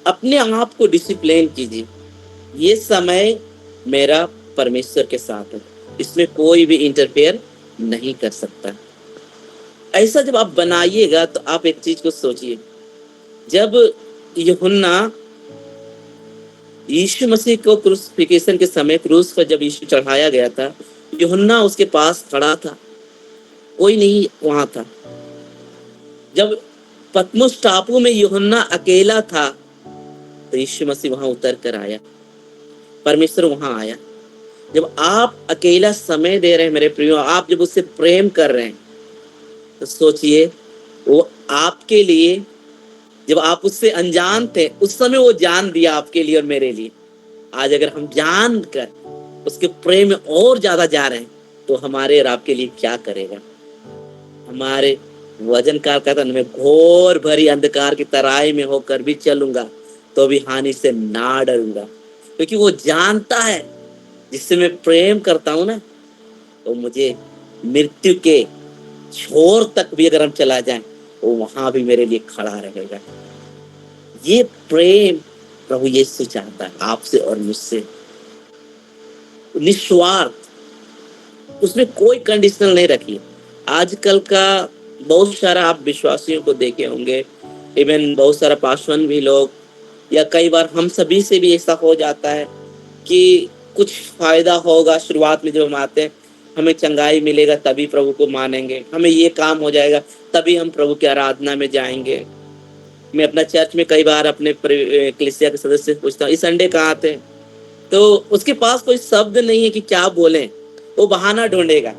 अपने आप को डिसिप्लिन कीजिए, ये समय मेरा परमेश्वर के साथ है, इसमें कोई भी इंटरफेयर नहीं कर सकता। ऐसा जब आप बनाइएगा तो आप एक चीज को सोचिए, जब यूहन्ना यीशु मसीह को क्रूसिफिकेशन के समय क्रूस पर जब यीशु चढ़ाया गया था, यूहन्ना उसके पास खड़ा था, कोई नहीं वहां था। जब पतमुस टापू में यूहन्ना अकेला था तो यीशु मसीह वहां उतर कर आया, परमेश्वर वहां आया। जब आप अकेला समय दे रहे हैं मेरे प्रियो, आप जब उससे प्रेम कर रहे हैं तो सोचिए, वो आपके लिए, जब आप उससे अनजान थे उस समय वो जान दिया आपके लिए और मेरे लिए। आज अगर हम जान कर उसके प्रेम में और ज्यादा जा रहे हैं तो हमारे और आपके लिए क्या करेगा। हमारे वजनकार कहता है, मैं घोर भरी अंधकार की तराई में होकर भी चलूंगा तो भी हानि से ना डरूंगा, क्योंकि वो जानता है जिससे मैं प्रेम करता हूं ना, तो मुझे मृत्यु के छोर तक भी अगर हम चला जाएं वो वहां भी मेरे लिए खड़ा रहेगा। ये प्रेम प्रभु यीशु चाहता है आपसे और मुझसे, निस्वार्थ, उसमें कोई कंडीशनल नहीं रखिए। आजकल का बहुत सारा आप विश्वासियों को देखे होंगे, इवन बहुत सारा पासवान भी लोग, या कई बार हम सभी से भी ऐसा हो जाता है कि कुछ फायदा होगा शुरुआत में, जब हम आते हैं हमें चंगाई मिलेगा तभी प्रभु को मानेंगे, हमें ये काम हो जाएगा तभी हम प्रभु की आराधना में जाएंगे। मैं अपना चर्च में कई बार अपने कलीसिया के सदस्य से पूछता हूँ, इस संडे कहाँ थे, तो उसके पास कोई शब्द नहीं है कि क्या बोले, वो बहाना ढूंढेगा,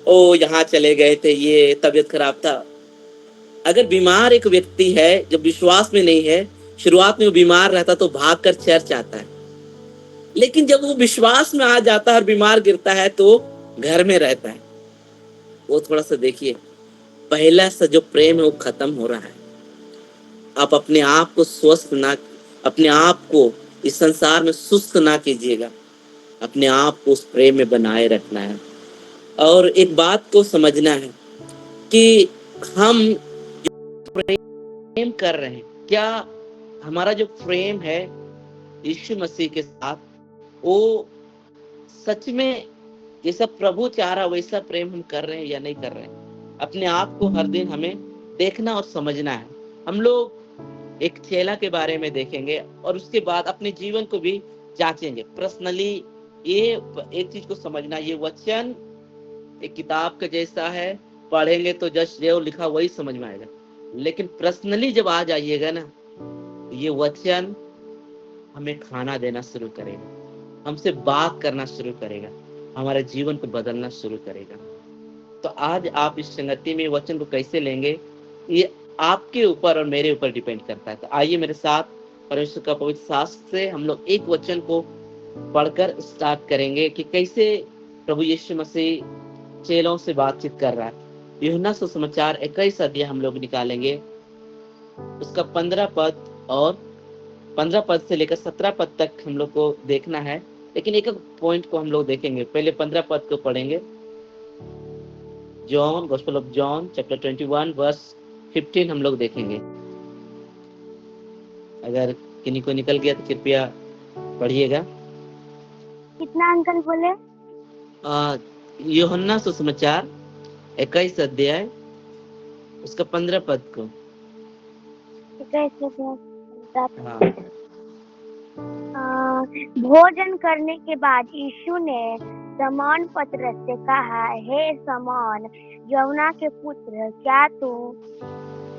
ओ यहाँ चले गए थे, ये तबीयत खराब था। अगर बीमार एक व्यक्ति है जो विश्वास में नहीं है, शुरुआत में वो बीमार रहता तो भागकर चर्च आता है, लेकिन जब वो विश्वास में आ जाता है और बीमार गिरता है तो घर में रहता है। वो थोड़ा सा देखिए, पहला सा जो प्रेम है वो खत्म हो रहा है। आप अपने आप को स्वस्थ ना, अपने आप को इस संसार में सुस्त ना कीजिएगा, अपने आप को उस प्रेम में बनाए रखना है। और एक बात को समझना है कि हम प्रेम कर रहे हैं, क्या हमारा जो प्रेम है यीशु मसीह के साथ, वो सच में जैसा प्रभु चाह रहा वैसा प्रेम हम कर रहे हैं या नहीं कर रहे हैं। अपने आप को हर दिन हमें देखना और समझना है। हम लोग एक चेला के बारे में देखेंगे और उसके बाद अपने जीवन को भी जांचेंगे पर्सनली। ये एक चीज को समझना, ये वचन एक किताब का जैसा है, पढ़ेंगे तो जस्ट जो लिखा वही समझ में आएगा, लेकिन पर्सनली जब आ जाइएगा ना, ये वचन हमें खाना देना शुरू करेगा, हमसे बात करना शुरू करेगा, हमारे जीवन को बदलना शुरू करेगा। तो आज आप इस संगति में वचन को कैसे लेंगे, ये आपके ऊपर और मेरे ऊपर डिपेंड करता है। तो आइए मेरे साथ परमेश्वर का पवित्र शास्त्र से हम लोग एक वचन को पढ़कर स्टार्ट करेंगे कि कैसे प्रभु यीशु मसीह चेलों से बातचीत कर रहा है। यूहन्ना सुसमाचार 21 अध्याय हम लोग निकालेंगे, उसका 15 पद और 15 पद से लेकर 17 पद तक हम लोग को देखना है, लेकिन एक पॉइंट को हम लोग देखेंगे। पहले 15 पद को पढ़ेंगे। John, gospel of John chapter 21 verse 15 हम लोग देखेंगे। अगर किन्हीं को निकल गया तो कृपया पढ़िएगा। कितना अंकल बोले? यूहन्ना सुसमाचार 21 अध्याय उसका 15 पद को। हाँ। भोजन करने के बाद यीशु ने शमौन पतरस से कहा, हे शमौन, यूहन्ना के पुत्र, क्या तू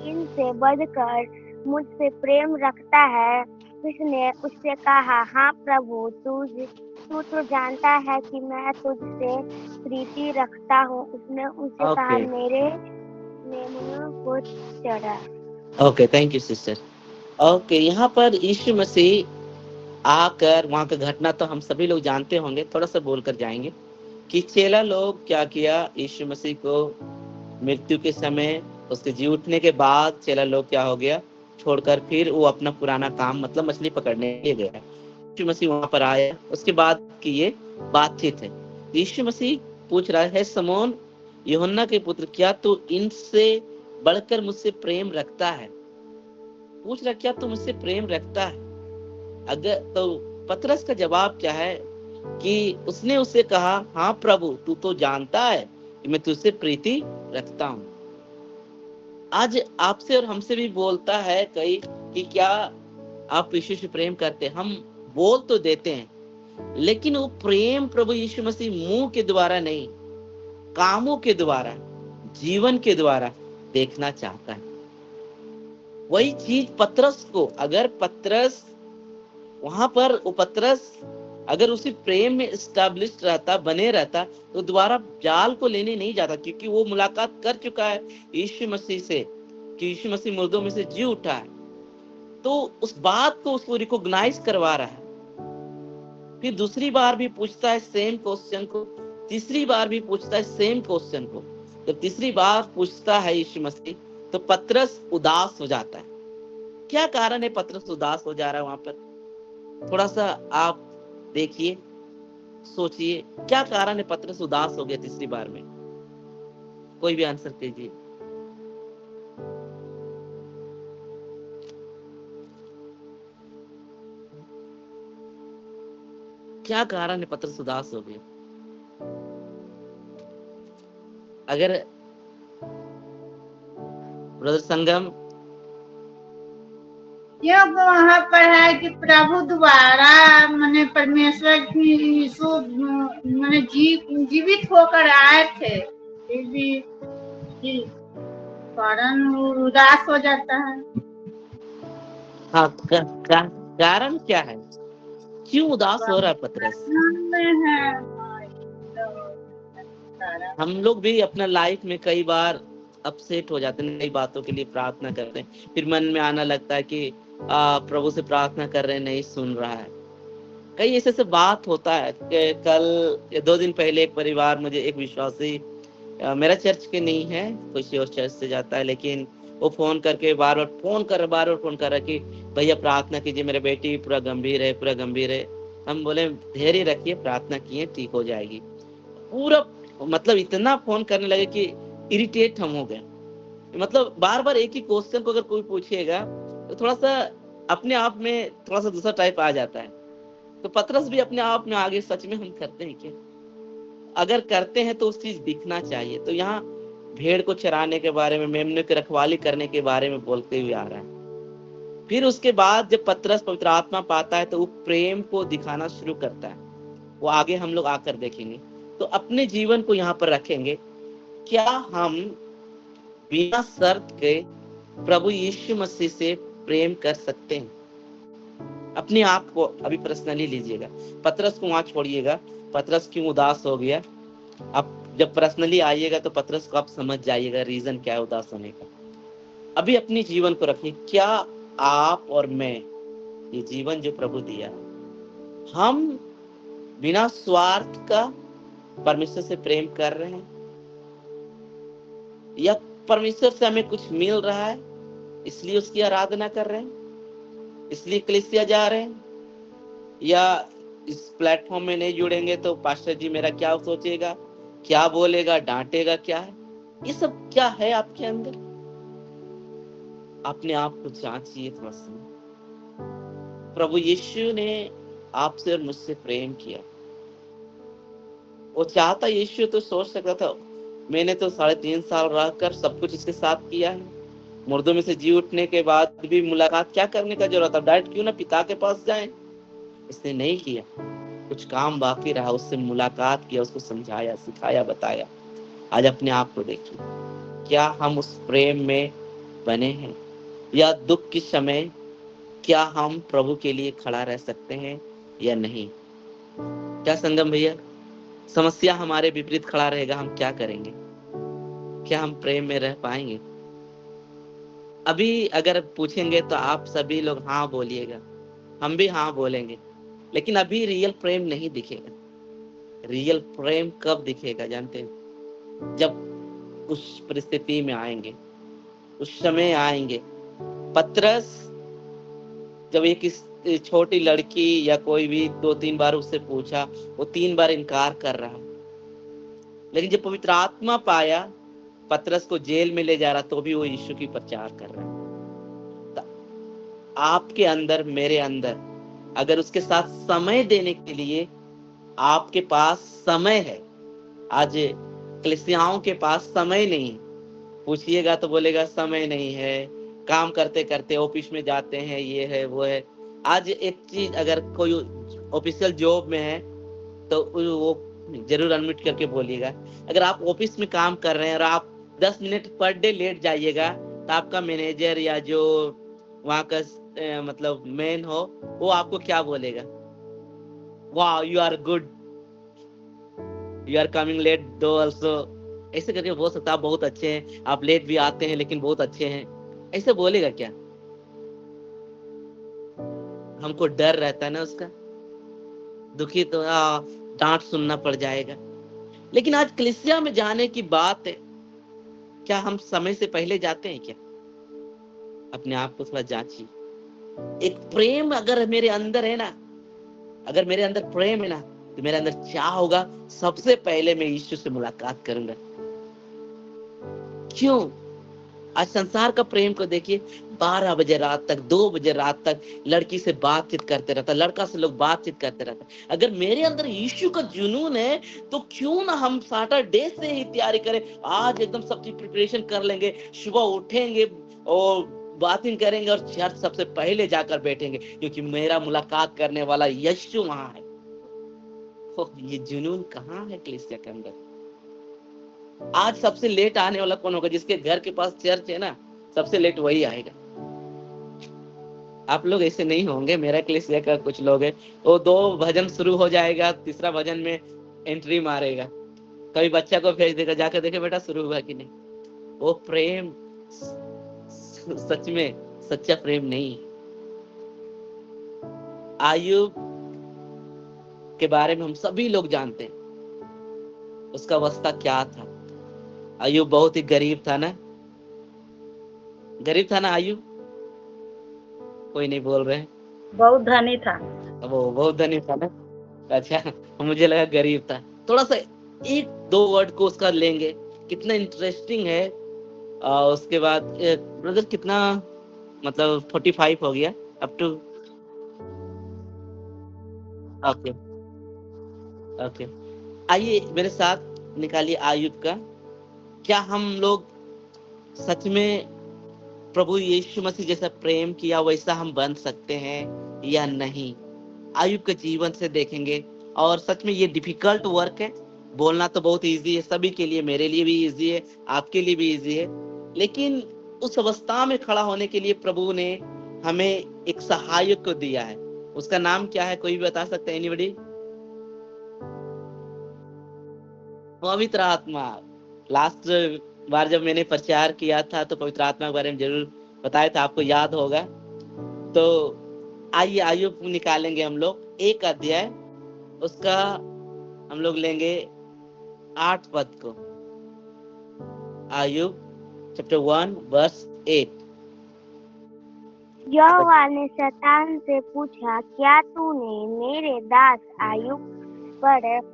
इनसे बढ़कर मुझसे प्रेम रखता है? उसने उससे कहा, हाँ प्रभु, तू तो जानता है कि मैं तुझसे प्रीति रखता हूँ। उसने उससे कहा, ओके मेरे मेमनों को चढ़ा। Okay, thank you sister. Okay, यहाँ पर यीशु मसीह आकर, वहां का घटना तो हम सभी लोग जानते होंगे, थोड़ा सा बोलकर जाएंगे कि चेला लोग क्या किया। यीशु मसीह को मृत्यु के समय, उसके जी उठने के बाद चेला लोग क्या हो गया, छोड़कर फिर वो अपना पुराना काम मतलब मछली पकड़ने के लिए गया। यीशु मसीह वहां पर आया, उसके बाद की ये बातचीत है। यीशु मसीह पूछ रहा है, शमौन यूहन्ना के पुत्र, क्या तू इनसे बढ़कर मुझसे प्रेम रखता है? पूछ रहा, क्या तू मुझसे प्रेम रखता है? अगर तो पतरस का जवाब क्या है कि उसने उससे कहा, हाँ प्रभु, तू तो जानता है कि मैं तुझसे प्रीति रखता हूँ। आज आपसे और हमसे भी बोलता है कई कि क्या आप यीशु से प्रेम करते हैं? हम बोल तो देते हैं, लेकिन वो प्रेम प्रभु यीशु मसीह मुंह के द्वारा नहीं, कामों के द्वारा, जीवन के द्वारा देखना चाहता है। वही चीज पतरस को, अगर पतरस वहां पर, वो पतरस अगर उसी प्रेम में स्टैब्लिश रहता, बने रहता, तो दोबारा जाल को लेने नहीं जाता, क्योंकि वो मुलाकात कर चुका है यीशु मसीह से कि यीशु मसीह मुर्दों में से जी उठा है। तो उस बात को उसको रिकॉग्नाइज करवा रहा है। फिर दूसरी बार भी पूछता है सेम क्वेश्चन को, तीसरी बार भी पूछता है सेम क्वेश्चन को। जब तीसरी बार पूछता है यीशु मसीह, तो पतरस उदास हो जाता है। क्या कारण है पतरस उदास हो जा रहा है वहां पर? थोड़ा सा आप देखिए, सोचिए, क्या कारण है पतरस उदास हो गया तीसरी बार में? कोई भी आंसर कीजिए। क्या कारण है पतरस उदास हो गया? अगर ब्रदर संगम, यह वहाँ पर है कि प्रभु द्वारा मैंने परमेश्वर की यीशु मैंने जीवित होकर आए थे, फिर भी कारण उदास हो जाता है। हाँ, कारण क्या है? क्यों उदास हो रहा है पतरस? हम लोग भी अपना लाइफ में कई बार अपसेट हो जाते हैं, नई बातों के लिए प्रार्थना करते हैं, फिर मन में आना लगता है कि प्रभु से प्रार्थना कर रहे हैं, नहीं सुन रहा है। कई ऐसे से बात होता है कि कल 2 दिन पहले एक परिवार, मुझे एक विश्वासी, मेरा चर्च के नहीं है, किसी और चर्च से जाता है, लेकिन वो फोन करके बार बार फोन कर रहा कि भैया प्रार्थना कीजिए, मेरे बेटी पूरा गंभीर है, पूरा गंभीर है। हम बोले धैर्य रखिए, प्रार्थना किए, ठीक हो जाएगी। पूरा मतलब इतना फोन करने लगे कि इरिटेट हम हो गए। मतलब बार बार एक ही क्वेश्चन को अगर कोई पूछेगा तो थोड़ा सा अपने आप में थोड़ा सा दूसरा टाइप आ जाता है। तो पतरस भी अपने आप में आगे, सच में हम करते हैं क्या? अगर करते हैं तो उस चीज दिखना चाहिए। तो यहाँ भेड़ को चराने के बारे में, मेमने की रखवाली करने के बारे में बोलते हुए आ रहा है। फिर उसके बाद जब पतरस पवित्र आत्मा पाता है तो वो प्रेम को दिखाना शुरू करता है। वो आगे हम लोग आकर देखेंगे। तो अपने जीवन को यहाँ पर रखेंगे, क्या हम बिना शर्त के प्रभु यीशु मसीह से प्रेम कर सकते हैं? अपने आप को अभी पर्सनली लीजिएगा, पतरस को वहां छोड़िएगा। पतरस क्यों उदास हो गया, अब जब पर्सनली आइएगा तो पतरस को आप समझ जाइएगा रीजन क्या है उदास होने का। अभी अपने जीवन को रखिए, क्या आप और मैं, ये जीवन जो प्रभु दिया, हम बिना स्वार्थ का परमेश्वर से प्रेम कर रहे हैं, या परमेश्वर से हमें कुछ मिल रहा है इसलिए उसकी आराधना कर रहे हैं, इसलिए कलीसिया जा रहे हैं, या इस प्लेटफॉर्म में नहीं जुड़ेंगे तो पास्टर जी मेरा क्या सोचेगा, क्या बोलेगा, डांटेगा, क्या है? ये सब क्या है आपके अंदर? अपने आप को जांचिए थोड़ा सा। प्रभु यीशु ने आपसे और मुझसे प्रेम किया। वो चाहता, यीशु तो सोच सकता था मैंने तो 3.5 साल रहकर सब कुछ इसके साथ किया है, मुर्दों में से जी उठने के बाद भी मुलाकात क्या करने का जरूरत है, डायरेक्ट क्यों ना पिता के पास जाएं। इसने नहीं किया। कुछ काम बाकी रहा, उससे मुलाकात किया, उसको समझाया, सिखाया, बताया। आज अपने आप को देखिए, क्या हम उस प्रेम में बने हैं? या दुख के समय क्या हम प्रभु के लिए खड़ा रह सकते हैं या नहीं? क्या संगम भैया, समस्या हमारे विपरीत खड़ा रहेगा, हम क्या करेंगे? क्या हम प्रेम में रह पाएंगे? अभी अगर पूछेंगे तो आप सभी लोग हाँ बोलिएगा, हम भी हाँ बोलेंगे, लेकिन अभी रियल प्रेम नहीं दिखेगा। रियल प्रेम कब दिखेगा जानते हैं? जब उस परिस्थिति में आएंगे, उस समय आएंगे। पतरस जब एक छोटी लड़की या कोई भी 2-3 बार उससे पूछा, वो 3 बार इनकार कर रहा, लेकिन जब पवित्र आत्मा पाया, पतरस को जेल में ले जा रहा, तो भी वो यीशु की प्रचार कर रहा है। आपके अंदर, मेरे अंदर, अगर उसके साथ समय देने के लिए आपके पास समय है, आज कलीसियाओं के पास समय नहीं, पूछिएगा तो बोलेगा समय नहीं है, काम करते करते ऑफिस में जाते हैं, ये है वो है। आज एक चीज, अगर कोई ऑफिशियल जॉब में है तो वो जरूर अनम्यूट करके बोलिएगा, अगर आप ऑफिस में काम कर रहे हैं और आप 10 मिनट पर डे लेट जाइएगा, तो आपका मैनेजर या जो वहां का मतलब मेन हो, वो आपको क्या बोलेगा? वाह, you are good, you are coming late though also. ऐसे करके बोल सकता, आप बहुत अच्छे हैं, आप लेट भी आते हैं लेकिन बहुत अच्छे हैं, ऐसे बोलेगा क्या? हमको डर रहता है ना उसका, दुखी तो डांट सुनना पड़ जाएगा। लेकिन आज कलीसिया में जाने की बात है, क्या हम समय से पहले जाते हैं क्या? अपने आप को थोड़ा जांचिए। एक प्रेम अगर मेरे अंदर है ना, अगर मेरे अंदर प्रेम है ना, तो मेरे अंदर क्या होगा? सबसे पहले मैं यीशु से मुलाकात करूंगा। क्यों? आज संसार का प्रेम को देखिए, 12 बजे रात तक, 2 बजे रात तक लड़की से बातचीत करते रहता, लड़का से लोग बातचीत करते रहता। अगर मेरे अंदर यीशु का जुनून है, तो क्यों ना हम सैटरडे से ही तैयारी करें, आज एकदम सब चीज प्रिपरेशन कर लेंगे, सुबह उठेंगे और बातें करेंगे और चर्च सबसे पहले जाकर बैठेंगे, क्योंकि मेरा मुलाकात करने वाला यीशु वहां है। ये जुनून कहाँ है कलीसिया के अंदर? आज सबसे लेट आने वाला कौन होगा? जिसके घर के पास चर्च है ना, सबसे लेट वही आएगा। आप लोग ऐसे नहीं होंगे, मेरा कलीसिया का कुछ लोग है, वो 2 भजन शुरू हो जाएगा, तीसरा भजन में एंट्री मारेगा, कभी बच्चा को भेज देगा, जाकर देखे बेटा शुरू हुआ कि नहीं। वो प्रेम सच में सच्चा प्रेम नहीं। आयुब के बारे में हम सभी लोग जानते हैं, उसका अवस्था क्या था। आयुब बहुत ही गरीब था ना, गरीब था ना आयुब? कोई नहीं बोल रहे हैं। बहुत धनी था। वो बहुत धनी था ना? अच्छा, मुझे लगा गरीब था। थोड़ा सा 1-2 वर्ड को उसका लेंगे, कितना इंटरेस्टिंग है। उसके बाद ब्रदर कितना, मतलब 45 हो गया अप टू। ओके ओके, आइए मेरे साथ निकालिए आयुब का। क्या हम लोग सच में प्रभु यीशु मसीह जैसा प्रेम किया वैसा हम बन सकते हैं या नहीं? आयुब के जीवन से देखेंगे। और सच में ये डिफिकल्ट वर्क है, बोलना तो बहुत इजी है सभी के लिए, मेरे लिए भी इजी है, आपके लिए भी इजी है, लेकिन उस अवस्था में खड़ा होने के लिए प्रभु ने हमें एक सहायक को दिया है। उसका नाम क्या है, कोई भी बता सकता है? एनीबॉडी? पवित्र आत्मा। लास्ट बार जब मैंने प्रचार किया था तो पवित्र आत्मा के बारे में जरूर बताया था, आपको याद होगा। तो आइए आयुब निकालेंगे हम लोग, 1 अध्याय, उसका हम लोग लेंगे 8 पद को। Ayub chapter 1 verse 8। यहोवा ने शैतान से पूछा, क्या तूने मेरे दास आयुब पर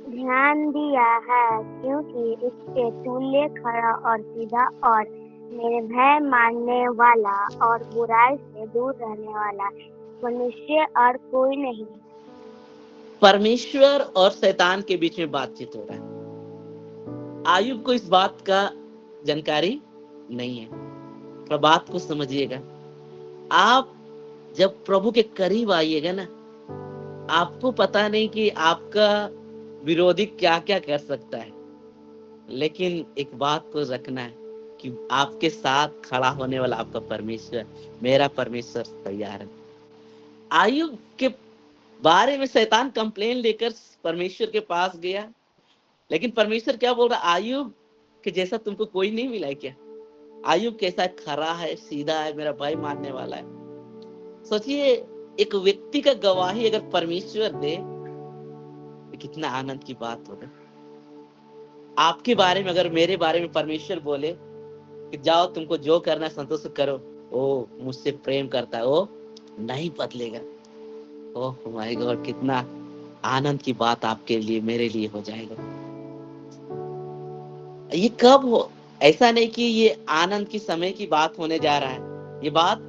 ध्यान दिया है, क्योंकि उसके तुल्य खड़ा और सीधा और मेरे भय मानने वाला और बुराई से दूर रहने वाला मनुष्य और कोई नहीं। परमेश्वर और शैतान के बीच में बातचीत हो रहा है। आयुब को इस बात का जानकारी नहीं है, पर बात को समझिएगा। आप जब प्रभु के करीब आइएगा ना, आपको पता नहीं कि आपका विरोधी क्या क्या कर सकता है, लेकिन एक बात को रखना है कि आपके साथ खड़ा होने वाला आपका परमेश्वर, मेरा परमेश्वर तैयार है। आयुब के बारे में शैतान कंप्लेन लेकर परमेश्वर के पास गया, लेकिन परमेश्वर क्या बोल रहा, आयुब के जैसा तुमको कोई नहीं मिला है क्या? आयुब कैसा खरा है, सीधा है, मेरा भाई मानने वाला है। सोचिए, एक व्यक्ति का गवाही अगर परमेश्वर दे तो कितना आनंद की बात होगा। आपके बारे में, अगर मेरे बारे में परमेश्वर बोले कि जाओ तुमको जो करना है संतोष करो, ओ मुझसे प्रेम करता है, वो नहीं बदलेगा। ओह माय गॉड, कितना आनंद की बात आपके लिए, मेरे लिए हो जाएगा। ये कब हो, ऐसा नहीं कि ये आनंद की समय की बात होने जा रहा है। ये बात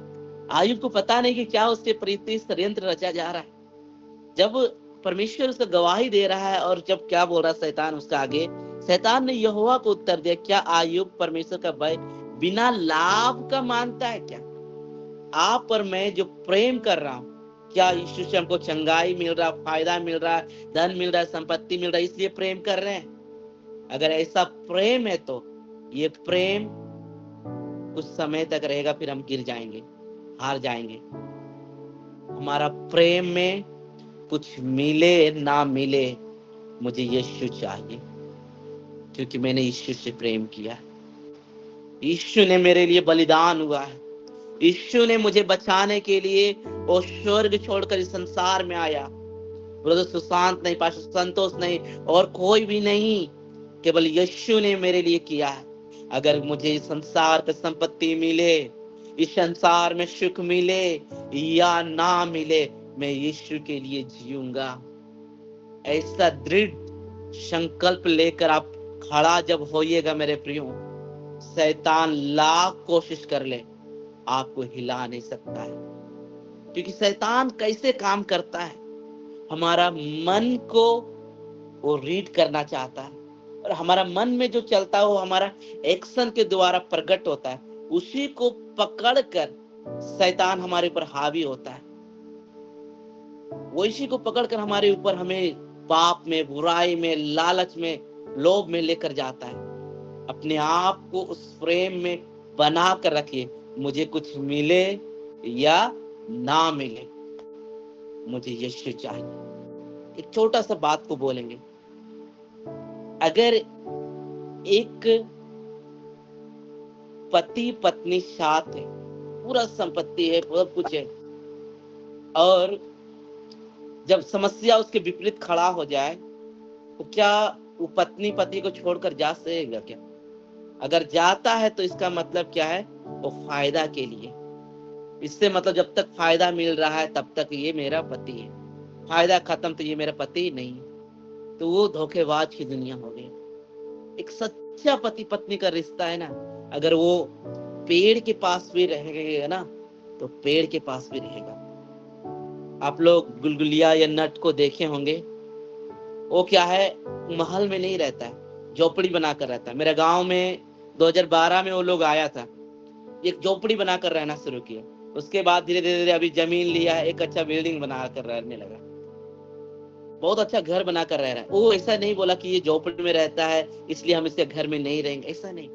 आयुब को पता नहीं कि क्या उसके प्रति षड्यंत्र रचा जा रहा है। जब परमेश्वर उसका गवाही दे रहा है, और जब क्या बोल रहा है शैतान उसका आगे, शैतान ने यहोवा को उत्तर दिया, क्या आयुब परमेश्वर का भय बिना लाभ का मानता है क्या? आप पर मैं जो प्रेम कर रहा हूं, क्या यीशु से हमको चंगाई मिल रहा, फायदा मिल रहा, धन मिल रहा, संपत्ति मिल रहा, इसलिए प्रेम कर रहे हैं? अगर ऐसा प्रेम है तो ये प्रेम कुछ समय तक रहेगा, फिर हम गिर जाएंगे, हार जाएंगे। हमारा प्रेम में कुछ मिले ना मिले, मुझे यीशु चाहिए, क्योंकि मैंने यीशु से प्रेम किया। यीशु ने मेरे लिए बलिदान हुआ है। यीशु ने मुझे बचाने के लिए वो स्वर्ग छोड़कर इस संसार में आया। ब्रदर सुशांत नहीं, पास्टर संतोष नहीं, और कोई भी नहीं, केवल यीशु ने मेरे लिए किया है। अगर मुझे इस संसार की संपत्ति मिले, इस संसार में सुख मिले या ना मिले, मैं यीशु के लिए जीऊंगा। ऐसा दृढ़ संकल्प लेकर आप खड़ा जब होइएगा मेरे प्रियो, शैतान लाख कोशिश कर ले, आपको हिला नहीं सकता है। क्योंकि शैतान कैसे काम करता है, हमारा मन को वो रीड करना चाहता है, और हमारा मन में जो चलता है वो हमारा एक्शन के द्वारा प्रकट होता है। उसी को पकड़कर शैतान हमारे ऊपर हावी होता है। वो इसी को पकड़कर हमारे ऊपर हमें पाप में, बुराई में, लालच में, लोभ में लेकर जाता है। अपने आप को उस फ्रेम में बना कर रखिए, मुझे कुछ मिले या ना मिले, मुझे यीशु चाहिए। एक छोटा सा बात को बोलेंगे, अगर एक पति पत्नी साथ है, पूरा संपत्ति है, पूरा कुछ है, और जब समस्या उसके विपरीत खड़ा हो जाए, तो क्या वो पत्नी पति को छोड़कर जा सकेगा क्या? अगर जाता है तो इसका मतलब क्या है, वो फायदा के लिए। इससे मतलब जब तक फायदा मिल रहा है तब तक ये मेरा पति है, फायदा खत्म तो ये मेरा पति नहीं। तो वो धोखेबाज की दुनिया हो गई। एक सच्चा पति पत्नी का रिश्ता है ना, अगर वो पेड़ के पास भी रहेगा ना, तो पेड़ के पास भी रहेगा। आप लोग गुलगुलिया या नट को देखे होंगे, वो क्या है, महल में नहीं रहता है, झोपड़ी बनाकर रहता है। मेरे गांव में 2012 में वो लोग आया था, एक झोपड़ी बनाकर रहना शुरू किया। उसके बाद धीरे धीरे अभी जमीन लिया, एक अच्छा बिल्डिंग बनाकर रहने लगा, बहुत अच्छा घर बनाकर रह रहा है। वो ऐसा नहीं बोला कि ये झोपड़ी में रहता है इसलिए हम इसके घर में नहीं रहेंगे, ऐसा नहीं।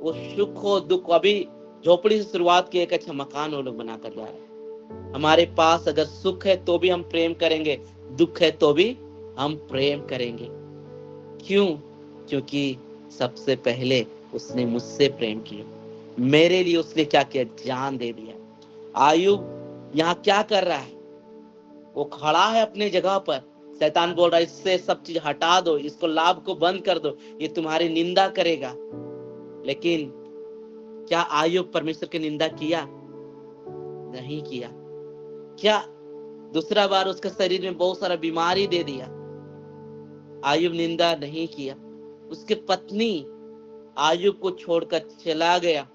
वो सुख हो दुख, अभी झोपड़ी से शुरुआत की, एक अच्छा मकान वो लोग बनाकर जा रहे हैं। हमारे पास अगर सुख है तो भी हम प्रेम करेंगे, दुख है तो भी हम प्रेम करेंगे। क्यों? क्योंकि सबसे पहले उसने मुझसे प्रेम किया, मेरे लिए उसने क्या किया, जान दे दिया। आयुब यहाँ क्या कर रहा है, वो खड़ा है अपने जगह पर। शैतान बोल रहा है इससे सब चीज हटा दो, इसको लाभ को बंद कर दो, ये तुम्हारी निंदा करेगा। लेकिन क्या आयुब परमेश्वर की निंदा किया? नहीं किया। क्या दूसरा बार उसके शरीर में बहुत सारा बीमारी दे दिया? आयुब निंदा नहीं किया। उसके पत्नी आयुब को छोड़कर चला गया।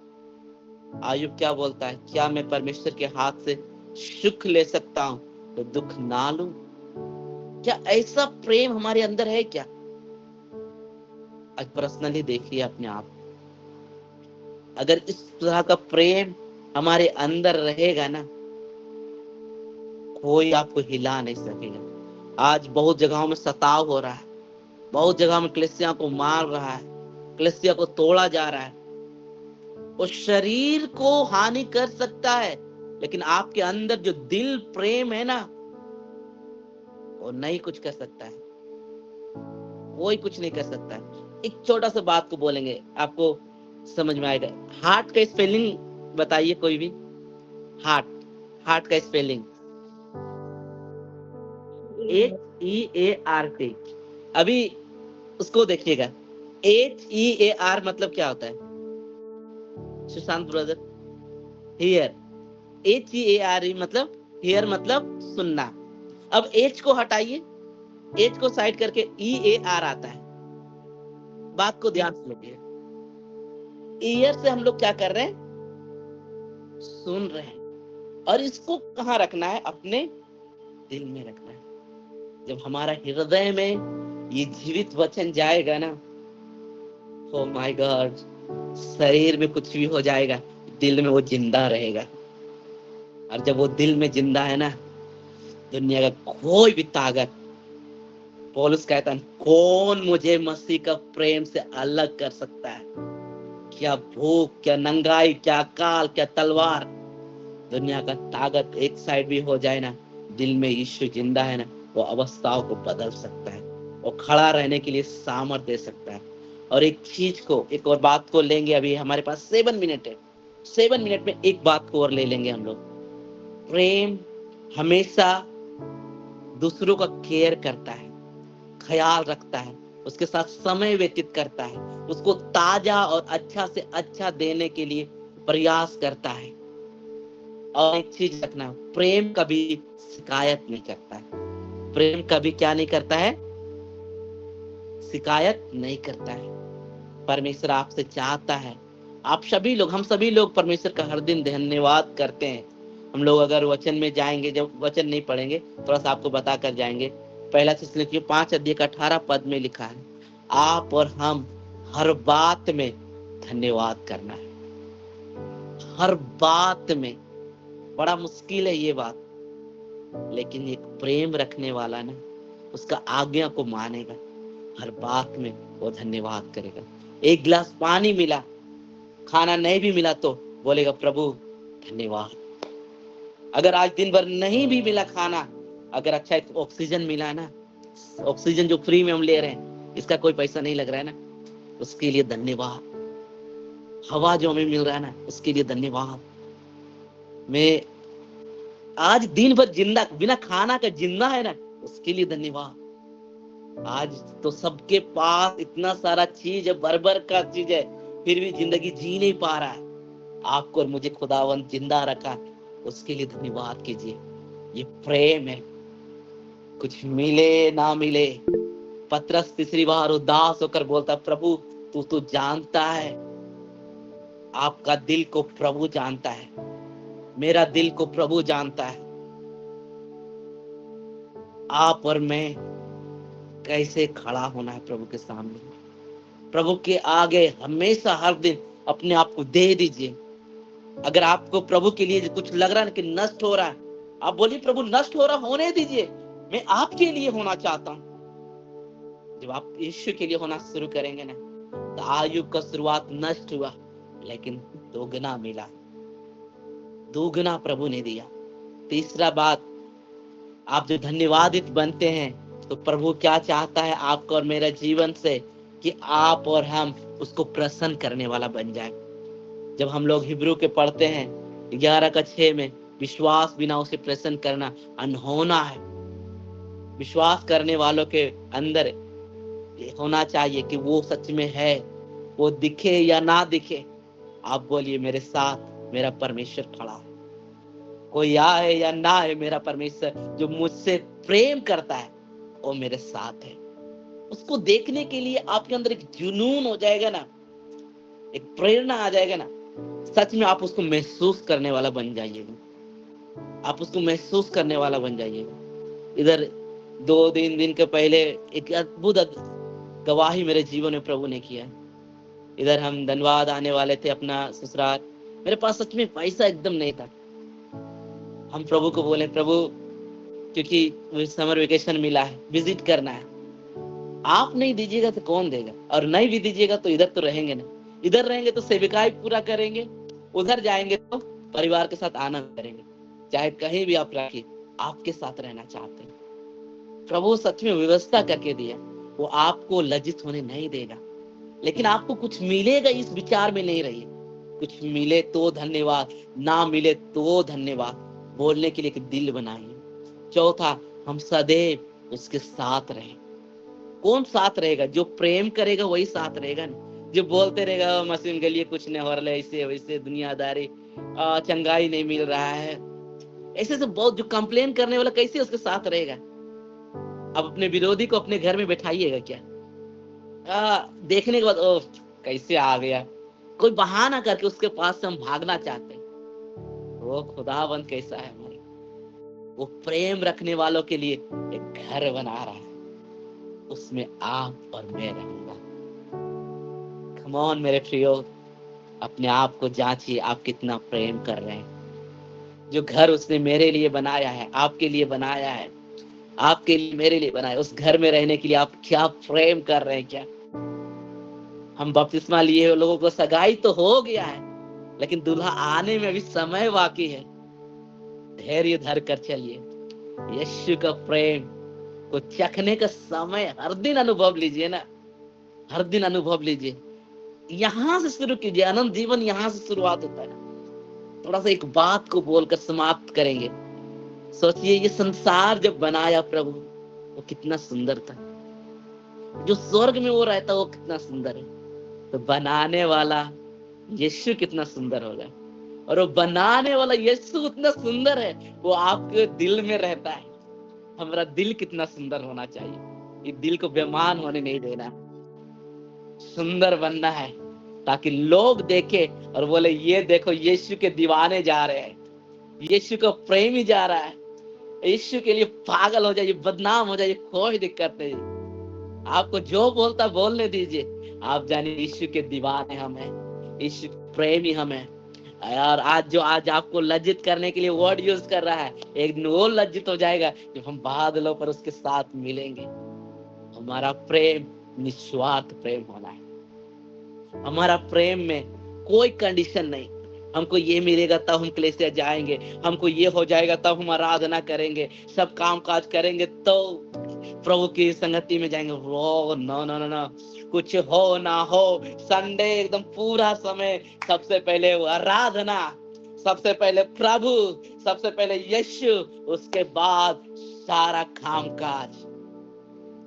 आयुब क्या बोलता है, क्या मैं परमेश्वर के हाथ से सुख ले सकता हूं तो दुख ना लूं? क्या ऐसा प्रेम हमारे अंदर है क्या? आज पर्सनली देखिए अपने आप, अगर इस तरह का प्रेम हमारे अंदर रहेगा ना, कोई आपको हिला नहीं सकेगा। आज बहुत जगहों में सताव हो रहा है, बहुत जगह में कलीसिया को मार रहा है, कलीसिया को तोड़ा जा रहा है। वो शरीर को हानि कर सकता है, लेकिन आपके अंदर जो दिल प्रेम है ना, वो नहीं कुछ कर सकता है, कोई कुछ नहीं कर सकता है। एक छोटा सा बात को बोलेंगे, आपको समझ में आएगा। हार्ट का स्पेलिंग बताइए कोई भी। हार्ट, हार्ट का स्पेलिंग HEART। अभी उसको देखिएगा, HEAR मतलब क्या होता है सुशांत ब्रदर? हियर, HEAR मतलब हियर मतलब सुनना। अब H को हटाइए, H को साइड करके EAR आता है। बात को ध्यान से सुनिए, ईयर से हम लोग क्या कर रहे हैं? सुन रहे हैं। और इसको कहाँ रखना है? अपने दिल में रखना है। जब हमारा हृदय में ये जीवित वचन जाएगा ना, ओ माय गॉड, शरीर में कुछ भी हो जाएगा, दिल में वो जिंदा रहेगा। और जब वो दिल में जिंदा है ना, दुनिया का कोई भी ताकत, पौलुस कहता है, कौन मुझे मसीह का प्रेम से अलग कर सकता है? क्या भूख, क्या नंगाई, क्या काल, क्या तलवार। दुनिया का ताकत एक साइड भी हो जाए ना, दिल में यीशु जिंदा है ना, वो अवस्थाओं को बदल सकता है, वो खड़ा रहने के लिए सामर्थ दे सकता है। और एक चीज को, एक और बात को लेंगे, अभी हमारे पास 7 मिनट है, 7 मिनट में एक बात को और ले लेंगे हम लोग। प्रेम हमेशा दूसरों का केयर करता है, ख्याल रखता है, उसके साथ समय व्यतीत करता है, उसको ताजा और अच्छा से अच्छा देने के लिए प्रयास करता है। और एक चीज रखना, प्रेम कभी शिकायत नहीं करता है। प्रेम कभी क्या नहीं करता है? शिकायत नहीं करता है। परमेश्वर आपसे चाहता है, आप सभी लोग, हम सभी लोग परमेश्वर का हर दिन धन्यवाद करते हैं। हम लोग अगर वचन में जाएंगे, जब वचन नहीं पढ़ेंगे, थोड़ा सा आपको बता कर जाएंगे। पहला थिस्सलुनीकी 5 अध्याय का 18 पद में लिखा है, आप और हम हर बात में धन्यवाद करना है। हर बात में। बड़ा मुश्किल है ये बात, लेकिन एक प्रेम रखने वाला ना, उसका आज्ञा को मानेगा, हर बात में वो धन्यवाद करेगा। एक गिलास पानी मिला, खाना नहीं भी मिला तो बोलेगा प्रभु धन्यवाद। अगर आज दिन भर नहीं भी मिला खाना, अगर अच्छा एक ऑक्सीजन मिला है ना, ऑक्सीजन जो फ्री में हम ले रहे हैं, इसका कोई पैसा नहीं लग रहा है ना, उसके लिए धन्यवाद। हवा जो हमें मिल रहा है ना, उसके लिए धन्यवाद। मैं आज दिन भर जिंदा, बिना खाना का जिंदा है ना, उसके लिए धन्यवाद। आज तो सबके पास इतना सारा चीज है, भर भर का चीज है, फिर भी जिंदगी जी नहीं पा रहा है। आपको और मुझे खुदावंत जिंदा रखा, उसके लिए धन्यवाद कीजिए। ये प्रेम है। कुछ मिले ना मिले, पतरस तीसरी बार उदास होकर बोलता, प्रभु तू तो जानता है, आपका दिल को प्रभु जानता है, मेरा दिल को प्रभु जानता है। आप और मैं कैसे खड़ा होना है प्रभु के सामने, प्रभु के आगे हमेशा हर दिन अपने आप को दे दीजिए। अगर आपको प्रभु के लिए कुछ लग रहा है कि नष्ट हो रहा है, आप बोलिए प्रभु नष्ट हो रहा, होने दीजिए, मैं आपके लिए होना चाहता हूं। जब आप यीशु के लिए होना शुरू करेंगे ना, तो आयु का शुरुआत नष्ट हुआ, लेकिन दोगुना मिला, दोगुना प्रभु ने दिया। तीसरा बात, आप जो धन्यवादित बनते हैं, तो प्रभु क्या चाहता है आपको और मेरा जीवन से, कि आप और हम उसको प्रसन्न करने वाला बन जाए। जब हम लोग हिब्रू के पढ़ते हैं 11:6 में, विश्वास बिना उसे प्रसन्न करना अनहोना है। विश्वास करने वालों के अंदर होना चाहिए कि वो सच में है, वो दिखे या ना दिखे। आप बोलिए मेरे साथ मेरा परमेश्वर खड़ा है, कोई आए या ना आए, मेरा परमेश्वर जो मुझसे प्रेम करता है वो मेरे साथ है। उसको देखने के लिए आपके अंदर एक जुनून हो जाएगा ना, एक प्रेरणा आ जाएगा ना, सच में आप उसको महसूस करने वाला बन जाइएगा, आप उसको महसूस करने वाला बन जाइएगा। इधर 2-3 दिन के पहले एक अद्भुत गवाही मेरे जीवन में प्रभु ने किया। इधर हम धनबाद आने वाले थे अपना ससुराल, मेरे पास सच में पैसा एकदम नहीं था। हम प्रभु को बोले, प्रभु क्योंकि मुझे समर वेकेशन मिला है, विजिट करना है। आप नहीं दीजिएगा तो कौन देगा, और नहीं भी दीजिएगा तो इधर तो रहेंगे ना। इधर रहेंगे तो सेविकाई पूरा करेंगे, उधर जाएंगे तो परिवार के साथ आनंद करेंगे। चाहे कहीं भी आप रखिए, आपके साथ रहना चाहते हैं। प्रभु सच में व्यवस्था करके दिया, वो आपको लज्जित होने नहीं देगा। लेकिन आपको कुछ मिलेगा इस विचार में नहीं रहिए। कुछ मिले तो धन्यवाद, ना मिले तो धन्यवाद बोलने के लिए एक दिल बनाइए। चौथा, हम सदैव उसके साथ रहें। कौन साथ रहेगा? जो प्रेम करेगा वही साथ रहेगा ना। जो बोलते रहेगा मशीन के लिए कुछ नहीं हो रहा है, ऐसे वैसे दुनियादारी, चंगाई नहीं मिल रहा है, ऐसे से बहुत जो कंप्लेन करने वाला कैसे उसके साथ रहेगा? अब अपने विरोधी को अपने घर में बैठाइएगा क्या? देखने के बाद ओ कैसे आ गया, कोई बहाना करके उसके पास से हम भागना चाहते हैं। वो खुदाबंद कैसा है हमारे, वो प्रेम रखने वालों के लिए एक घर बना रहा है, उसमें आप और मैं रहूंगा। कम ऑन मेरे प्रियो, अपने आप को जांचिए, आप कितना प्रेम कर रहे हैं। जो घर उसने मेरे लिए बनाया है, आपके लिए बनाया है, आपके लिए मेरे लिए बनाया, उस घर में रहने के लिए आप क्या प्रेम कर रहे हैं? क्या हम बपतिस्मा लिए हुए लोगों को सगाई तो हो गया है, लेकिन दूल्हा आने में अभी समय बाकी है। धैर्य धर कर चलिए। यीशु का प्रेम को चखने का समय हर दिन अनुभव लीजिए ना, हर दिन अनुभव लीजिए। यहां से शुरू कीजिए, अनंत जीवन यहां से शुरुआत होता है। थोड़ा सा एक बात को बोलकर समाप्त करेंगे। सोचिए, ये संसार जब बनाया प्रभु, वो कितना सुंदर था। जो स्वर्ग में वो रहता वो कितना सुंदर है। तो बनाने वाला यीशु कितना सुंदर होगा, और वो बनाने वाला यीशु उतना सुंदर है, वो आपके दिल में रहता है। हमारा दिल कितना सुंदर होना चाहिए, ये दिल को बेईमान होने नहीं देना, सुंदर बनना है, ताकि लोग देखे और बोले ये देखो यीशु के दीवाने जा रहे हैं, यीशु का प्रेमी जा रहा है, यीशु के लिए पागल हो जाइए, बदनाम हो जाइए, कोई दिक्कत नहीं। आपको जो बोलता बोलने दीजिए। आप जानिए यीशु के दीवाने हम हैं, यीशु प्रेमी हम हैं। यार आज आपको लज्जित करने के लिए वर्ड यूज कर रहा है, एक दिन वो लज्जित हो जाएगा जब हम बादलों पर उसके साथ मिलेंगे। हमारा प्रेम निस्वार्थ प्रेम होना है। हमारा प्रेम में कोई कंडीशन नहीं। हमको ये मिलेगा तब हम कलीसिया जाएंगे, हमको ये हो जाएगा तब हम आराधना करेंगे, सब काम काज करेंगे तो प्रभु की संगति में जाएंगे। वो नो नो नो नो, कुछ हो ना हो, संडे एकदम पूरा समय, सबसे पहले आराधना, सबसे पहले प्रभु, सबसे पहले यीशु, उसके बाद सारा काम काज।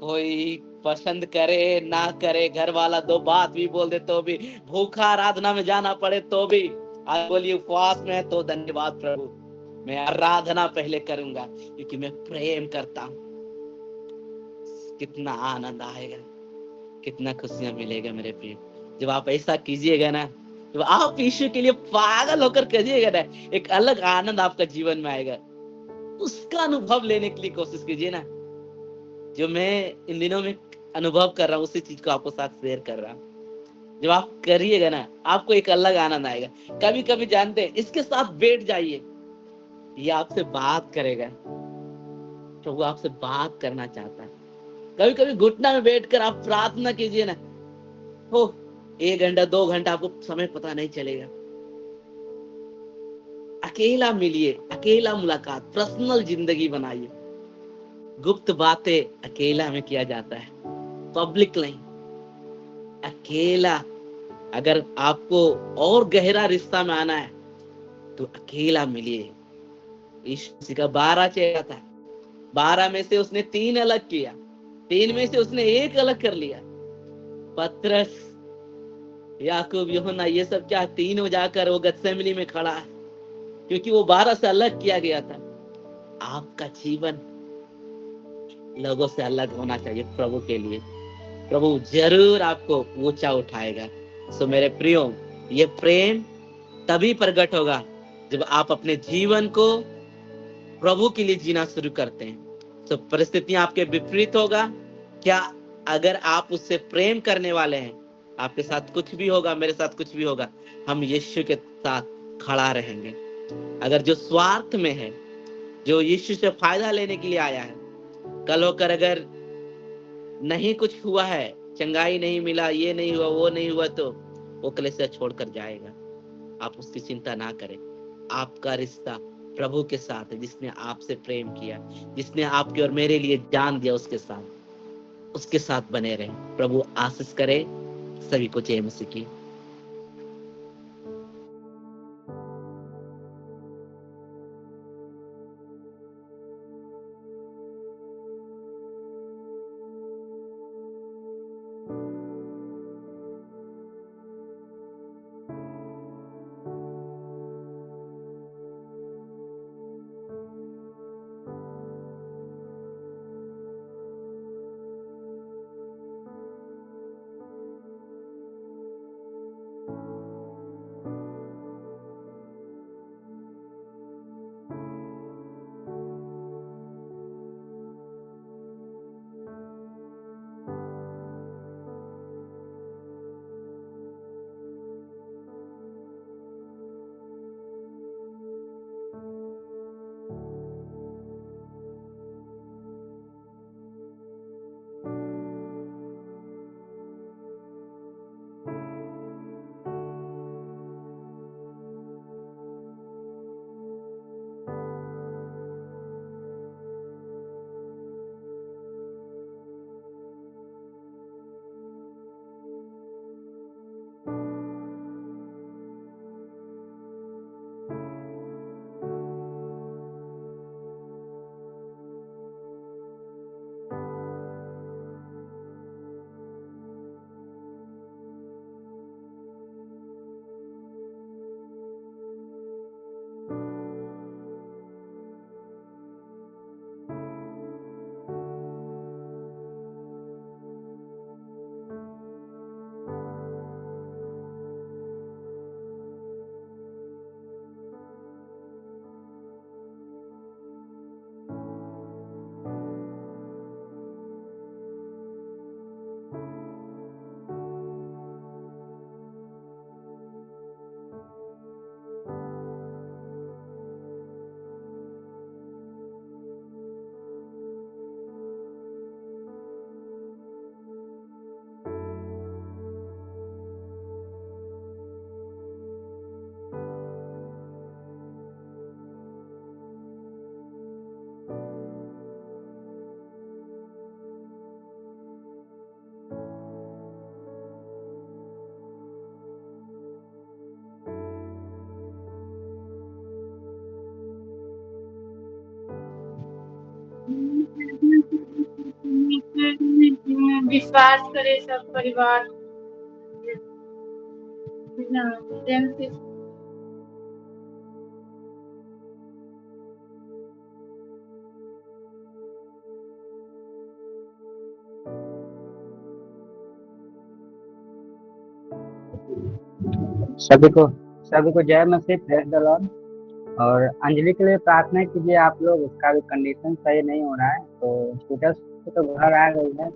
कोई पसंद करे ना करे, घर वाला दो बात भी बोल दे तो भी, भूखा आराधना में जाना पड़े तो भी, आज बोलिए उपवास में है तो धन्यवाद प्रभु, मैं आराधना पहले करूंगा क्योंकि मैं प्रेम करता हूं। कितना आनंद आएगा, कितना खुशियां मिलेगा मेरे प्रिय, जब आप ऐसा कीजिएगा ना, जब आप यीशु के लिए पागल होकर करिएगा ना, एक अलग आनंद आपका जीवन में आएगा। उसका अनुभव लेने के लिए कोशिश कीजिए ना, जो मैं इन दिनों में अनुभव कर रहा हूँ, उसी चीज को आपको साथ शेयर कर रहा हूँ। जब आप करिएगा ना, आपको एक अलग आनंद आएगा। कभी कभी जानते हैं, इसके साथ बैठ जाइए, ये आपसे बात करेगा, तो वो आपसे बात करना चाहता है। कभी कभी घुटना में बैठकर आप प्रार्थना कीजिए ना, हो 1 घंटा 2 घंटा आपको समय पता नहीं चलेगा। अकेला मिलिए, अकेला मुलाकात, पर्सनल जिंदगी बनाइए। गुप्त बातें अकेला में किया जाता है, पब्लिक नहीं। अकेला, अगर आपको और गहरा रिश्ता में आना है तो अकेला मिलिए। यीशु का 12 चेहरा था, 12 में से उसने 3 अलग किया, 3 में से उसने 1 अलग कर लिया। पतरस, याकूब, यूहन्ना, ये सब क्या, तीनों जाकर वो गत्सेमनी में खड़ा है, क्योंकि वो 12 से अलग किया गया था। आपका जीवन लोगों से अलग होना चाहिए प्रभु के लिए। प्रभु जरूर आपको ऊंचा उठाएगा। सो मेरे प्रियो, ये प्रेम तभी प्रकट होगा जब आप अपने जीवन को प्रभु के लिए जीना शुरू करते हैं। तो परिस्थितियां आपके विपरीत होगा क्या, अगर आप उससे प्रेम करने वाले हैं, आपके साथ कुछ भी होगा, मेरे साथ कुछ भी होगा, हम यीशु के साथ खड़ा रहेंगे। अगर जो स्वार्थ में है, जो यीशु से फायदा लेने के लिए आया है। कल होकर अगर नहीं कुछ हुआ है, चंगाई नहीं मिला, ये नहीं हुआ, वो नहीं हुआ, तो वो कलीसिया छोड़कर जाएगा। आप उसकी चिंता ना करें। आपका रिश्ता प्रभु के साथ है, जिसने आपसे प्रेम किया, जिसने आपके और मेरे लिए जान दिया, उसके साथ बने रहें। प्रभु आशीष करे सभी को। जय मसीह की। विश्वास करे सब परिवार। प्रेम से सभी को जय मसीह, प्रेज द लॉर्ड। और अंजलि के लिए प्रार्थना कीजिए आप लोग। उसका भी कंडीशन सही नहीं हो रहा है, तो हॉस्पिटल से तो घर आ गई है,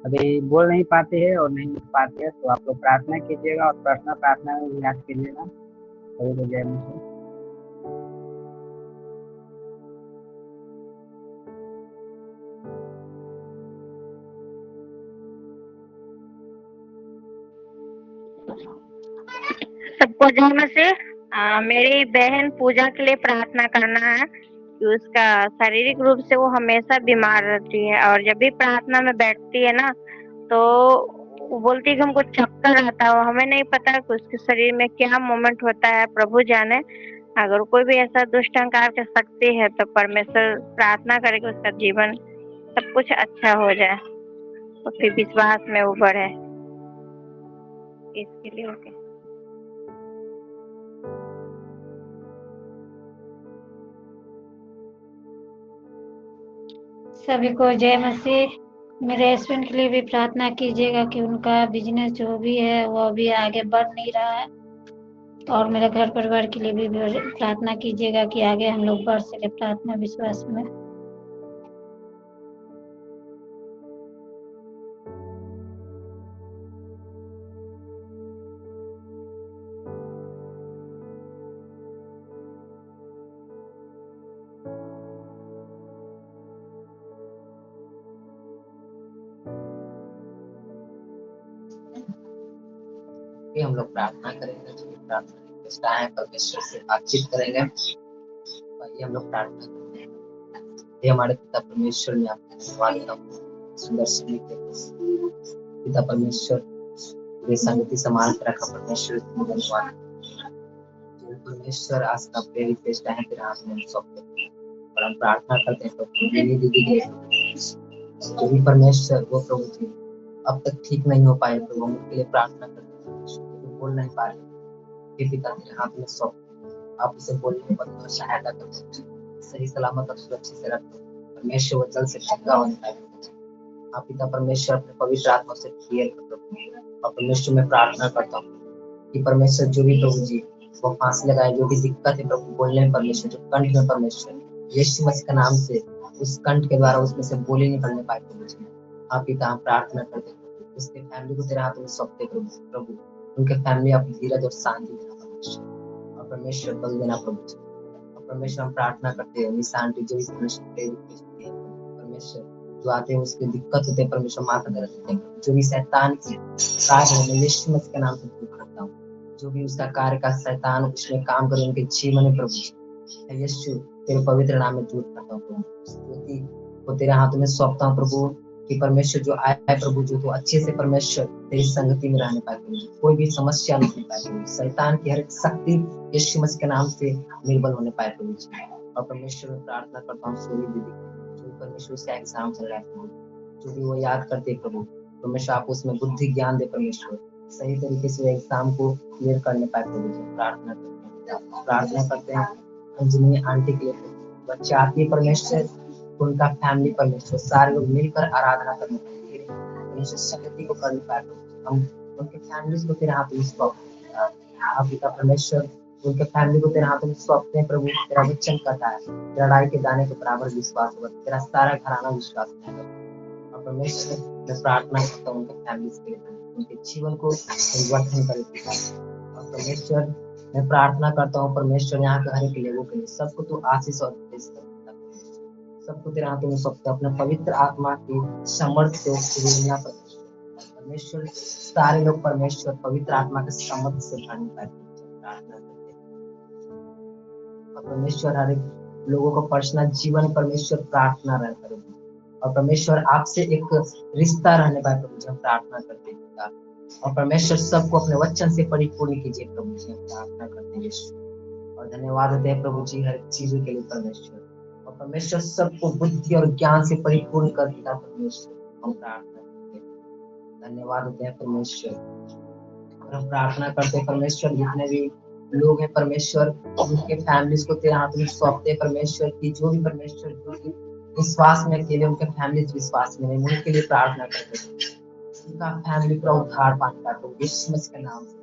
अभी बोल नहीं पाती है और नहीं लिख पाती है। तो आप लोग प्रार्थना कीजिएगा और पर्सनल प्रार्थना में भी याद कीजिएगा। सभी को जय मसीह। सबको जय मसीह। मेरी बहन पूजा के लिए प्रार्थना करना है कि उसका शारीरिक रूप से वो हमेशा बीमार रहती है, और जब भी प्रार्थना में बैठती है ना, तो वो बोलती है कि हमको चक्कर आता है। हमें नहीं पता कि उसके शरीर में क्या मूवमेंट होता है, प्रभु जाने। अगर कोई भी ऐसा दुष्ट अहंकार की शक्ति है तो परमेश्वर प्रार्थना करे कि उसका जीवन सब कुछ अच्छा हो जाए, तो फिर विश्वास में वो बढ़े। इसके लिए ओके। सभी को जय मसीह। मेरे हस्बैंड के लिए भी प्रार्थना कीजिएगा कि उनका बिजनेस जो भी है वो अभी आगे बढ़ नहीं रहा है, और मेरे घर परिवार के लिए भी प्रार्थना कीजिएगा कि आगे हम लोग बढ़ सके प्रार्थना विश्वास में। हम लोग प्रार्थना करेंगे, जो भी प्रार्थना रिक्वेस्ट आए हैं परमेश्वर से बातचीत करेंगे। आइए हम लोग प्रार्थना करते हैं। हे हमारे पिता परमेश्वर, मैं आपका धन्यवाद देता हूँ सुंदर समय के लिए। पिता परमेश्वर वे संगति संभाल के रखा परमेश्वर, धन्यवाद। जो परमेश्वर आज का प्रेयर रिक्वेस्ट आए हैं तेरे हाथ में सौंपते हैं और हम प्रार्थना करते हैं प्रभु दीदी दीदी के लिए। जो भी परमेश्वर वो प्रभु जी अब तक ठीक नहीं हो पाए प्रभु, हम उनके लिए प्रार्थना करते हैं। जो बोल नहीं पा रहे हे पिता तेरे हाथ में सौंपते, आप उसे बोलने में मदद और सहायता करते, सही सलामत और सुरक्षित से रखते परमेश्वर। वो जल्द से चंगा होने पाए आप पिता परमेश्वर अपने पवित्र आत्मा से क्लियर कर और परमेश्वर में प्रार्थना करता हूँ कि परमेश्वर जो भी प्रभु जी वो फांसी लगाए, जो भी दिक्कत है प्रभु बोलने में परमेश्वर, जो कंठ में परमेश्वर यीशु मसीह के नाम से उस कंठ के द्वारा उसमें से बोले निकलने पाए प्रभु जी। आप पिता हम प्रार्थना करते प्रभु, उसके फैमिली को तेरे हाथ में सौंपते प्रभु, उनके फैमिली आप धीरज और शांति देना परमेश्वर, और परमेश्वर बल देना प्रभु जी। और परमेश्वर हम प्रार्थना करते हैं निशान जो भी परमेश्वर जो आते हैं उसकी दिक्कत होते हैं परमेश्वर माथा दर्द होते हैं, जो भी शैतान की कार्य है मैं यीशु मसीह के नाम से दूर करता हूँ। जो भी उसका कार्य का शैतान उसमें काम करे उनके जीवन में प्रभु जी यीशु तेरे पवित्र नाम में दूर करता हूँ प्रभु। वो तेरे हाथों में सौंपता हूँ प्रभु कि परमेश्वर जो आया है प्रभु जो तो अच्छे से परमेश्वर तेरी संगति में रहने पाए प्रभु, कोई भी समस्या नहीं पाए प्रभु, शैतान की हर एक शक्ति यीशु मसीह के नाम से निर्बल होने पाए प्रभु जी। और परमेश्वर में प्रार्थना करता हूँ सोनी दीदी जो परमेश्वर उसका एग्जाम चल रहा है प्रभु, जो भी वो याद करते प्रभु परमेश्वर आप उसमें बुद्धि ज्ञान दे परमेश्वर, सही तरीके से एग्जाम को क्लियर करने पाए प्रभु जी। प्रार्थना करते हैं अंजनी आंटी के लिए, बच्चे आती है परमेश्वर, उनका फैमिली परमेश्वर सारे लोग मिलकर आराधना करने परमेश्वर संगति को करने पाए। हम उनके फैमिली को तेरे हाथ में सौंपते हैं आप पिता परमेश्वर, उनके फैमिली को तेरे हाथों में सौंपते हैं प्रभु। तेरा वचन कहता है लड़ाई के दाने के बराबर विश्वास होगा, तेरा सारा घराना विश्वास करेगा। और परमेश्वर मैं प्रार्थना करता हूँ उनके फैमिली के लिए, उनके जीवन को परिवर्तन करे। और परमेश्वर मैं प्रार्थना करता हूँ परमेश्वर यहाँ के हर एक लोगों के लिए सबको तो आशीष और सबको तेरे हाथों में सौंपते अपने पवित्र आत्मा की समर्थ से परमेश्वर सारे लोग परमेश्वर पवित्र आत्मा के समर्थ से भरने पाए प्रार्थना करते हैं। और परमेश्वर हर एक लोगों को पर्सनल जीवन परमेश्वर प्रार्थना रहता है और परमेश्वर आपसे एक रिश्ता रहने पाए प्रभु जी हम प्रार्थना करते हैं। और परमेश्वर सबको अपने वचन से परिपूर्ण कीजिए प्रभु जी हम प्रार्थना करते हैं। और धन्यवाद देते हैं प्रभु जी हर चीजों के लिए परमेश्वर, और परमेश्वर सबको बुद्धि और ज्ञान से परिपूर्ण कर दिया परमेश्वर हम प्रार्थना करते हैं। धन्यवाद देते हैं परमेश्वर। और हम प्रार्थना करते हैं परमेश्वर जितने भी लोग हैं परमेश्वर उनके फैमिलीज को तेरे हाथ में सौंपते हैं परमेश्वर की, जो भी परमेश्वर जो भी विश्वास में अकेले उनके फैमिली विश्वास में नहीं, उनके लिए प्रार्थना करते हैं उनका फैमिली का उद्धार पाने का तो यीशु मसीह के नाम से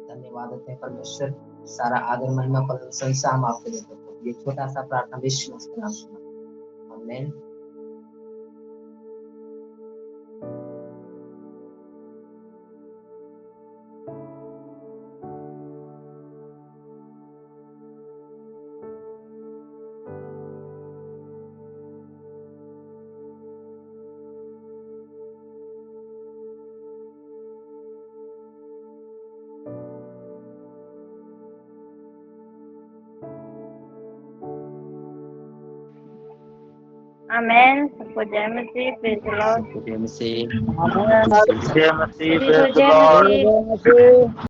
धन्यवाद देते हैं परमेश्वर। सारा आदर महिमा प्रशंसा हम आपको देते हैं। ये छोटा सा प्रार्थना यीशु मसीह के नाम से आमीन। आमेन। सबको जय मसीह, प्रेज द लॉर्ड। जय मसीह। जय मसीह।